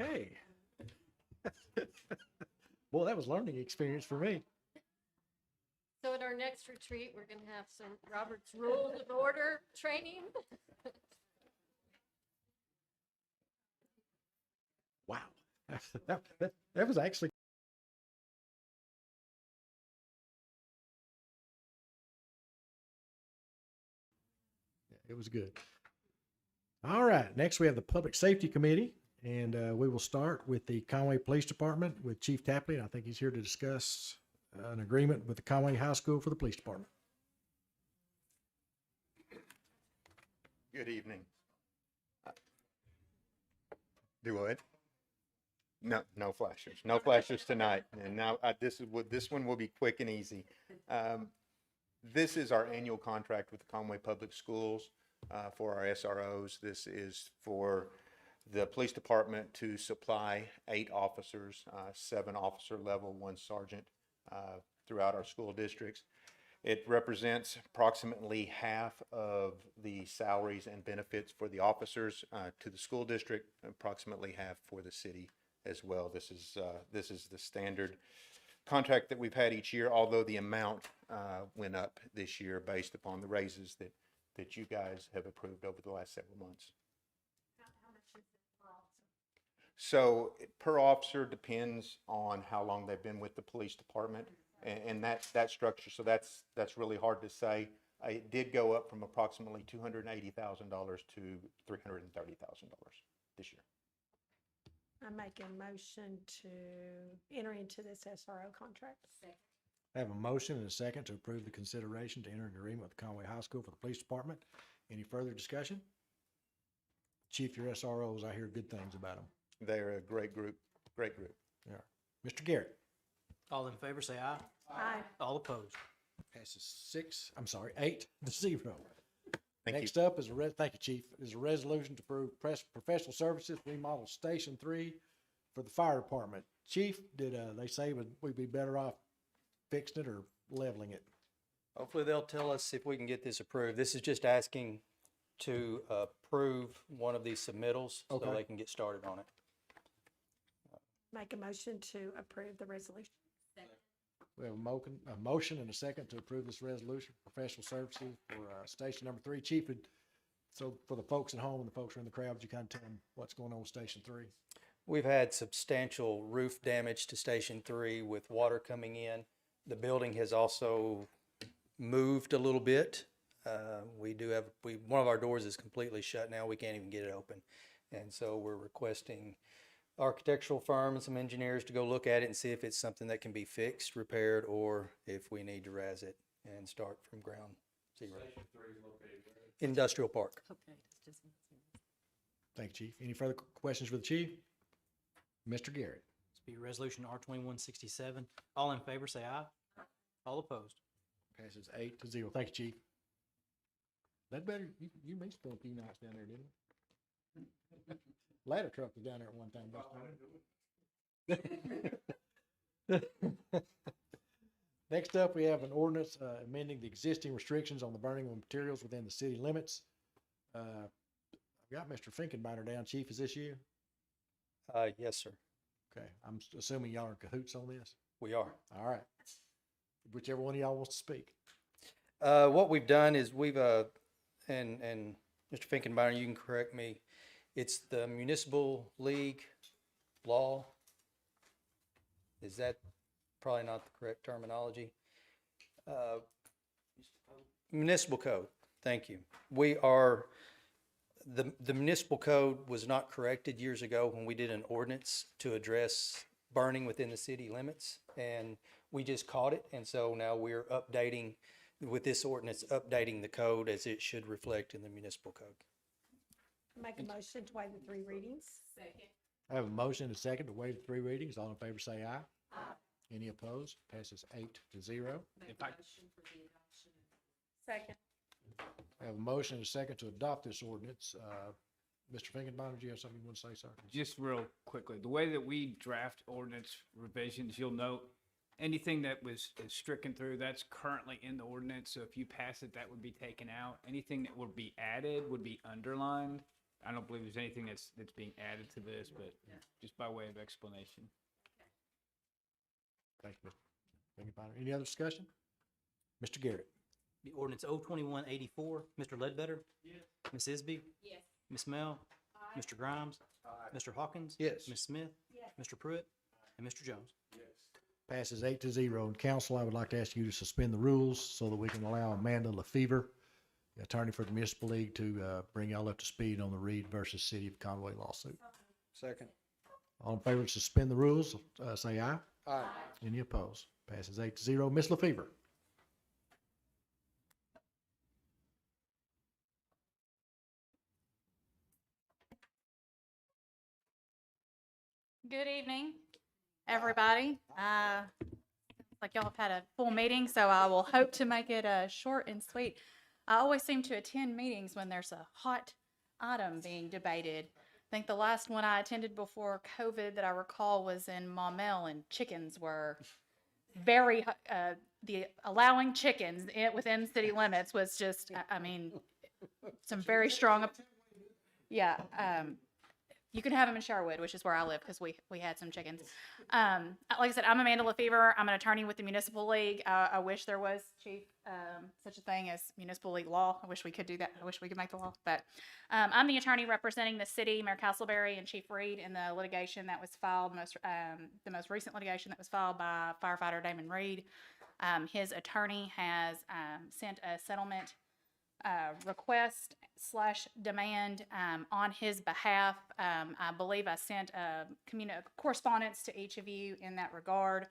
Okay. Boy, that was learning experience for me. So at our next retreat, we're going to have some Robert's Rules of Order training. Wow. That was actually. It was good. All right. Next, we have the Public Safety Committee, and we will start with the Conway Police Department with Chief Tapley. I think he's here to discuss an agreement with the Conway High School for the police department. Good evening. Do it. No flashers. No flashers tonight. And now this one will be quick and easy. This is our annual contract with the Conway Public Schools for our SROs. This is for the police department to supply 8 officers, 7 officer level, 1 sergeant throughout our school districts. It represents approximately half of the salaries and benefits for the officers to the school district, approximately half for the city as well. This is the standard contract that we've had each year, although the amount went up this year based upon the raises that you guys have approved over the last several months. How much is it per officer? So per officer depends on how long they've been with the police department and that structure. So that's really hard to say. It did go up from approximately $280,000 to $330,000 this year. I make a motion to enter into this SRO contract. I have a motion and a second to approve the consideration to enter an agreement with Conway High School for the police department. Any further discussion? Chief, your SROs, I hear good things about them. They're a great group, great group. Yeah. Mr. Garrett. All in favor, say aye. Aye. All opposed. Passes 8-0. Thank Next up is thank you, Chief, is a resolution to approve professional services remodel Station 3 for the fire department. Chief, did they say we'd be better off fixing it or leveling it? Hopefully they'll tell us if we can get this approved. This is just asking to approve one of these submittals so Okay. they can get started on it. Make a motion to approve the resolution. We have a motion and a second to approve this resolution, professional services for Station number 3. Chief, so for the folks at home and the folks who are in the crowd, would you kind of tell them what's going on with Station 3? We've had substantial roof damage to Station 3 with water coming in. The building has also moved a little bit. One of our doors is completely shut now. We can't even get it open. And so we're requesting architectural firm and some engineers to go look at it and see if it's something that can be fixed, repaired, or if we need to razz it and start from ground zero. Station 3 is located where? Industrial Park. Thank you, Chief. Any further questions for the chief? Mr. Garrett. This will be resolution R2167. All in favor, say aye. All opposed. Passes 8-0. Thank you, Chief. That better, you may spend a few nights down there, didn't you? Ladder truck was down there at one time. Next up, we have an ordinance amending the existing restrictions on the burning of materials within the city limits. I've got Mr. Finkenbeiner down. Chief, is this you? Yes, sir. Okay, I'm assuming y'all are in cahoots on this? We are. All right. Whichever one of y'all wants to speak. What we've done is we've, and Mr. Finkenbeiner, you can correct me, it's the municipal league law. Is that probably not the correct terminology? Municipal code. Thank you. We are, the municipal code was not corrected years ago when we did an ordinance to address burning within the city limits, and we just caught it, and so now we're updating, with this ordinance, updating the code as it should reflect in the municipal code. Make a motion to waive the 3 readings. Second. I have a motion and a second to waive the 3 readings. All in favor say aye. Aye. Any opposed? Passes 8-0. Make a motion for the adoption. Second. I have a motion and a second to adopt this ordinance. Mr. Finkenbeiner, do you have something you want to say, sir? Just real quickly, the way that we draft ordinance revisions, you'll note anything that is stricken through, that's currently in the ordinance. So if you pass it, that would be taken out. Anything that would be added would be underlined. I don't believe there's anything that's being added to this, but just by way of explanation. Thank you, Mr. Finkenbeiner. Any other discussion? Mr. Garrett. The ordinance 02184, Mr. Ledbetter? Yes. Ms. Isby? Yes. Ms. Mel? Aye. Mr. Grimes? Aye. Mr. Hawkins? Yes. Ms. Smith? Yes. Mr. Pruitt? And Mr. Jones? Yes. Passes 8-0. And council, I would like to ask you to suspend the rules so that we can allow Amanda LaFever, the attorney for the municipal league, to bring y'all up to speed on the Reed versus City of Conway lawsuit. Second. All in favor to suspend the rules, say aye. Aye. Any opposed? Passes 8-0. Ms. LaFever. Good evening, everybody. like y'all have had a full meeting, so I will hope to make it short and sweet. I always seem to attend meetings when there's a hot item being debated. I think the last one I attended before COVID that I recall was in Maumelle, and chickens were very, the allowing chickens within city limits was just, I mean, some very strong, yeah, you can have them in Sherwood, which is where I live, because we had some chickens. Like I said, I'm Amanda Lefevre. I'm an attorney with the Municipal League. I wish there was, Chief, such a thing as Municipal League law. I wish we could do that. I wish we could make the law. But I'm the attorney representing the city, Mayor Castleberry, and Chief Reed in the litigation that was filed, the most recent litigation that was filed by firefighter Damon Reed. His attorney has sent a settlement request / demand on his behalf. I believe I sent a correspondence to each of you in that regard.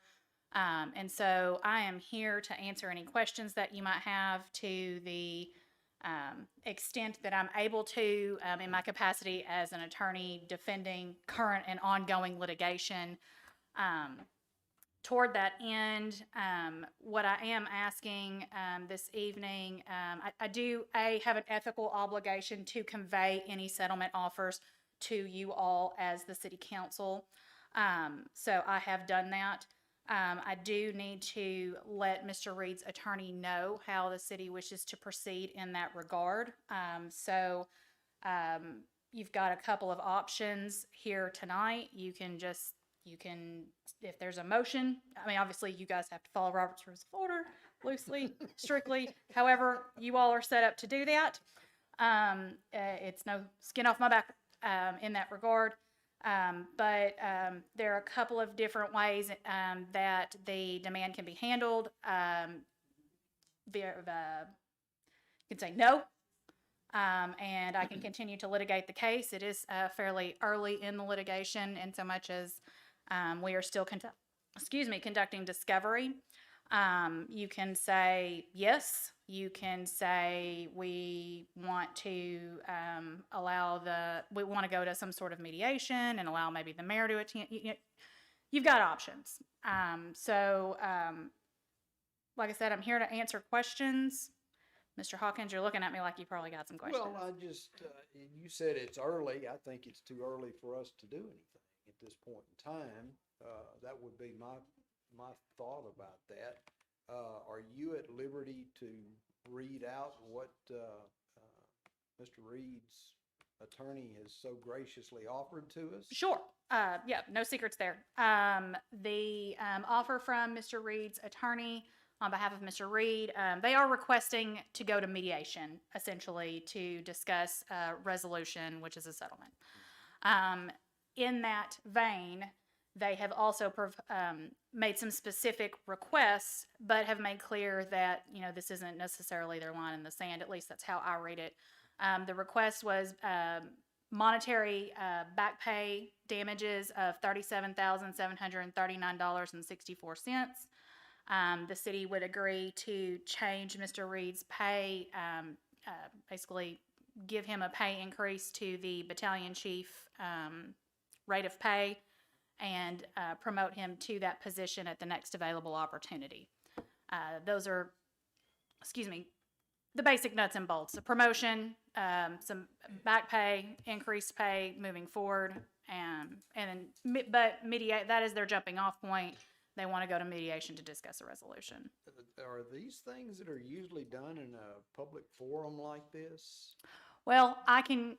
And so I am here to answer any questions that you might have to the extent that I'm able to in my capacity as an attorney defending current and ongoing litigation. Toward that end, what I am asking this evening, I do have an ethical obligation to convey any settlement offers to you all as the city council. So I have done that. I do need to let Mr. Reed's attorney know how the city wishes to proceed in that regard. You've got a couple of options here tonight. You can, if there's a motion, I mean, obviously you guys have to follow Robert's Rules of Order loosely, strictly. However, you all are set up to do that. It's no skin off my back in that regard. But there are a couple of different ways that the demand can be handled. You can say no, and I can continue to litigate the case. It is fairly early in the litigation, in so much as we are still conducting discovery. You can say yes. You can say we want to we want to go to some sort of mediation and allow maybe the mayor to attend. You've got options. Like I said, I'm here to answer questions. Mr. Hawkins, you're looking at me like you probably got some questions. Well, you said it's early. I think it's too early for us to do anything at this point in time. That would be my thought about that. Are you at liberty to read out what Mr. Reed's attorney has so graciously offered to us? Sure. Yeah, no secrets there. The offer from Mr. Reed's attorney on behalf of Mr. Reed, they are requesting to go to mediation, essentially, to discuss resolution, which is a settlement. In that vein, they have also made some specific requests, but have made clear that, this isn't necessarily their line in the sand. At least that's how I read it. The request was monetary back pay damages of $37,739.64. The city would agree to change Mr. Reed's pay, basically give him a pay increase to the battalion chief rate of pay, and promote him to that position at the next available opportunity. Those are, the basic nuts and bolts. A promotion, some back pay, increased pay moving forward, but that is their jumping off point. They want to go to mediation to discuss a resolution. Are these things that are usually done in a public forum like this? Well, I can,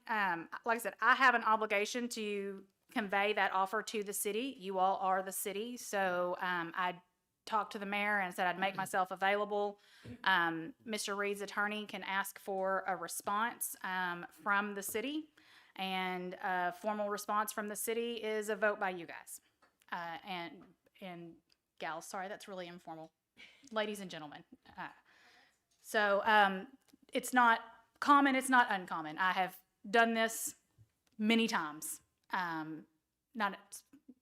like I said, I have an obligation to convey that offer to the city. You all are the city, so I talked to the mayor and said I'd make myself available. Mr. Reed's attorney can ask for a response from the city, and a formal response from the city is a vote by you guys and gals. Sorry, that's really informal, ladies and gentlemen. It's not common, it's not uncommon. I have done this many times. Not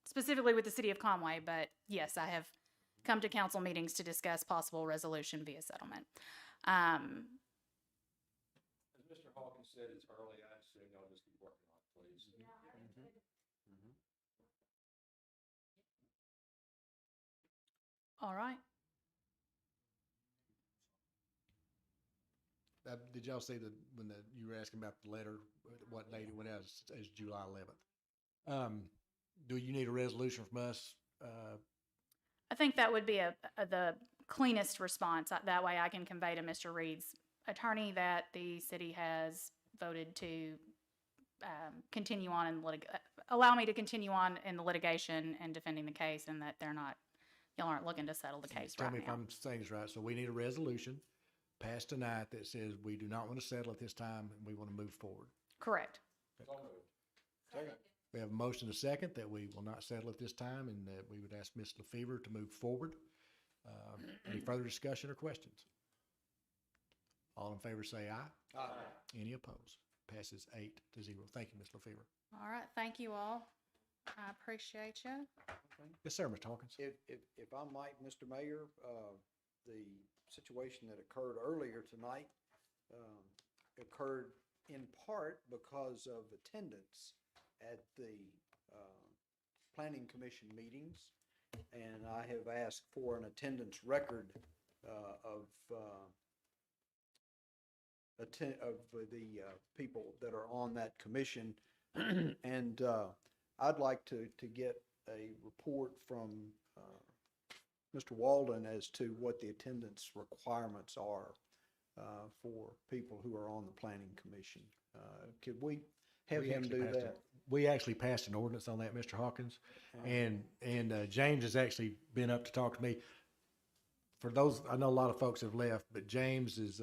specifically with the city of Conway, but yes, I have come to council meetings to discuss possible resolution via settlement. As Mr. Hawkins said, it's early. I assume y'all just keep working on it, please. All right. did y'all see you were asking about the letter, what date it went out as July 11th? Do you need a resolution from us? I think that would be the cleanest response. That way I can convey to Mr. Reed's attorney that the city has voted to continue on in allow me to continue on in the litigation and defending the case, and that y'all aren't looking to settle the case Tell right me if now. I'm saying this right. So we need a resolution passed tonight that says we do not want to settle at this time and we want to move forward. Correct. We have a motion to second that we will not settle at this time and that we would ask Ms. LaFever to move forward. Any further discussion or questions? All in favor say aye. Aye. Any opposed? Passes 8-0. Thank you, Ms. LaFever. All right. Thank you all. I appreciate you. Yes, sir, Mr. Hawkins. If I might, Mr. Mayor, the situation that occurred earlier tonight occurred in part because of attendance at the Planning Commission meetings, and I have asked for an attendance record of the people that are on that commission, and I'd like to get a report from Mr. Walden as to what the attendance requirements are for people who are on the Planning Commission. Could we have him do that? We actually passed an ordinance on that, Mr. Hawkins, and James has actually been up to talk to me. For those, I know a lot of folks have left, but James is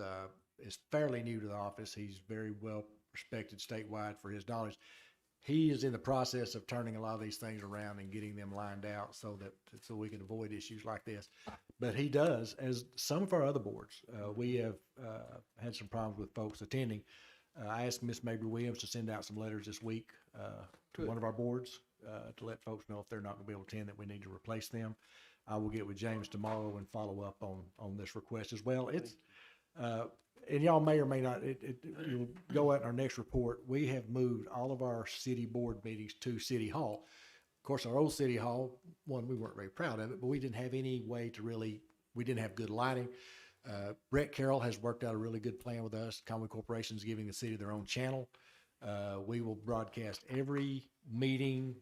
fairly new to the office. He's very well respected statewide for his knowledge. He is in the process of turning a lot of these things around and getting them lined out so we can avoid issues like this. But he does, as some of our other boards. We have had some problems with folks attending. I asked Ms. Mabry Williams to send out some letters this week to one of our boards to let folks know if they're not going to be able to attend that we need to replace them. I will get with James tomorrow and follow up on this request as well. It's and y'all may or may not, you'll go out in our next report. We have moved all of our city board meetings to City Hall. Of course, our old City Hall, one, we weren't very proud of it, but we didn't have any way to we didn't have good lighting. Brett Carroll has worked out a really good plan with us. Conway Corporation is giving the city their own channel. We will broadcast every meeting,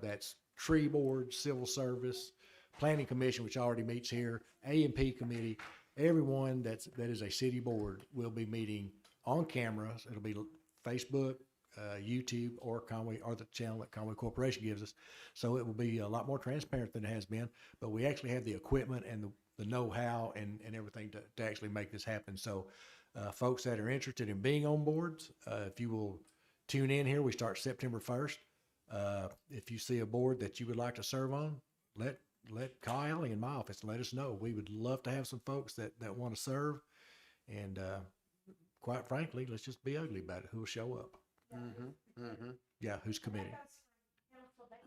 that's tree board, civil service, planning commission, which already meets here, A&P committee. Everyone that is a city board will be meeting on camera. It'll be Facebook, YouTube, or the channel that Conway Corporation gives us. So it will be a lot more transparent than it has been. But we actually have the equipment and the know-how and everything to actually make this happen. So folks that are interested in being on boards, if you will tune in here, we start September 1st. If you see a board that you would like to serve on, let Kyle in my office let us know. We would love to have some folks that want to serve. And quite frankly, let's just be ugly about it. Who will show up? Mm-hmm. Mm-hmm. Yeah, who's committed?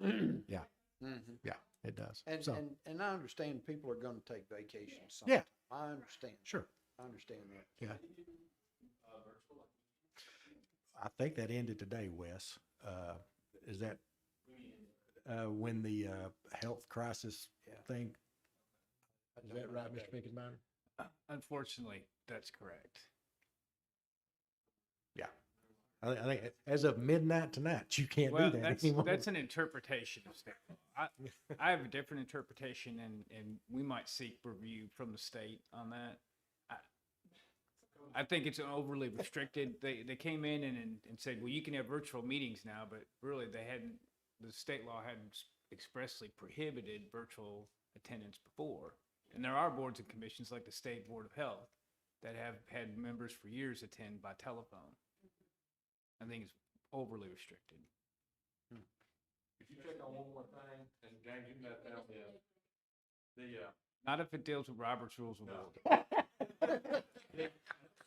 Yeah. Mm-hmm. Yeah, it does. And I understand people are going to take vacations sometime. Yeah. I understand. Sure. I understand that. Yeah. I think that ended today, Wes. Is that when the health crisis thing? Is that right, Mr. Pinkensmeyer? Unfortunately, that's correct. Yeah. I think as of midnight tonight, you can't do that anymore. That's an interpretation of state law. I have a different interpretation, and we might seek review from the state on that. I think it's overly restricted. They came in and said, well, you can have virtual meetings now, but really the state law hadn't expressly prohibited virtual attendance before. And there are boards and commissions like the State Board of Health that have had members for years attend by telephone. I think it's overly restricted. If you check on one more thing, and James, you can let down Not if it deals with Robert's Rules of Order.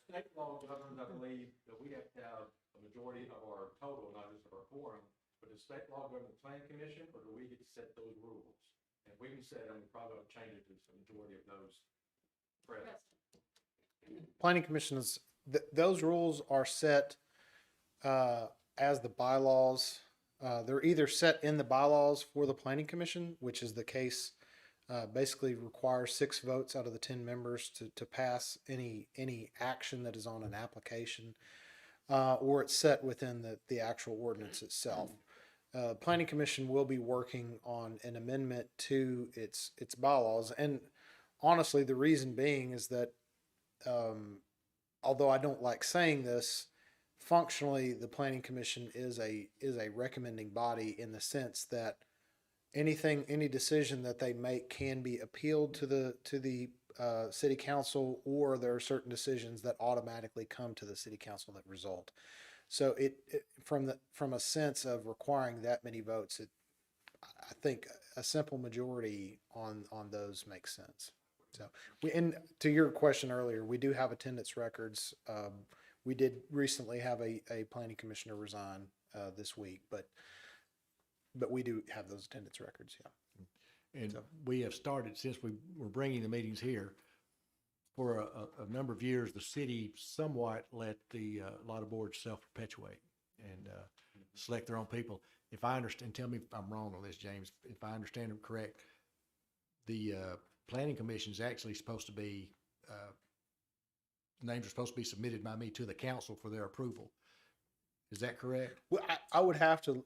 state law governs, I believe, that we have to have a majority of our total, not just of our quorum. But does state law govern the planning commission, or do we get to set those rules? And if we can set them, we probably ought to change it to the majority of those present. Planning commissions, those rules are set as the bylaws. They're either set in the bylaws for the planning commission, which is the case basically requires 6 votes out of the 10 members to pass any action that is on an application, or it's set within the actual ordinance itself. Planning Commission will be working on an amendment to its bylaws, and honestly, the reason being is that although I don't like saying this, functionally, the Planning Commission is a recommending body in the sense that any decision that they make can be appealed to the city council, or there are certain decisions that automatically come to the city council that result. So from a sense of requiring that many votes, I think a simple majority on those makes sense. So and to your question earlier, we do have attendance records. We did recently have a planning commissioner resign this week, but we do have those attendance records. Yeah. And we have started, since we were bringing the meetings here, for a number of years, the city somewhat let a lot of boards self-perpetuate and select their own people. If I understand, tell me if I'm wrong on this, James, if I understand it correct, the planning commission is actually supposed to be, names are supposed to be submitted by me to the council for their approval. Is that correct? Well, I would have to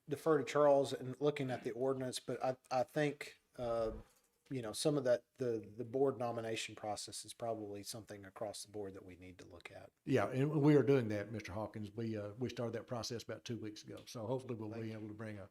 defer to Charles in looking at the ordinance, but I think, some of that, the board nomination process is probably something across the board that we need to look at. Yeah, and we are doing that, Mr. Hawkins. We started that process about 2 weeks ago. So hopefully we'll be able to bring a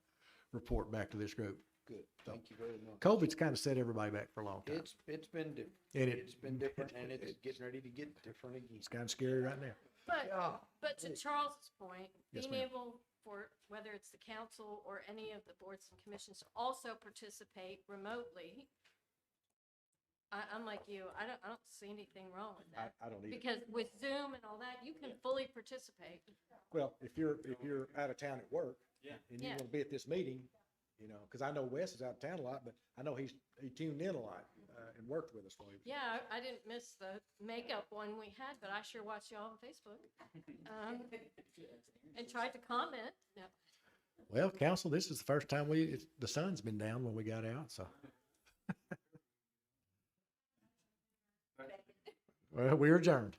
report back to this group. Good. Thank you very much. COVID's kind of set everybody back for a long time. It's been different. And It's been different, and it's getting ready to get different again. It's kind of scary right now. But to Charles's point, Yes, being ma'am. able for, whether it's the council or any of the boards and commissions, to also participate remotely, I'm like you, I don't see anything wrong with that. I don't either. Because with Zoom and all that, you can fully participate. Well, if you're out of town at work, Yeah. and you Yeah. want to be at this meeting, because I know Wes is out of town a lot, but I know he tuned in a lot and worked with us for you. Yeah, I didn't miss the makeup one we had, but I sure watched y'all on Facebook. And tried to comment. No. Well, council, this is the first time the sun's been down when we got out, so. Well, we're adjourned.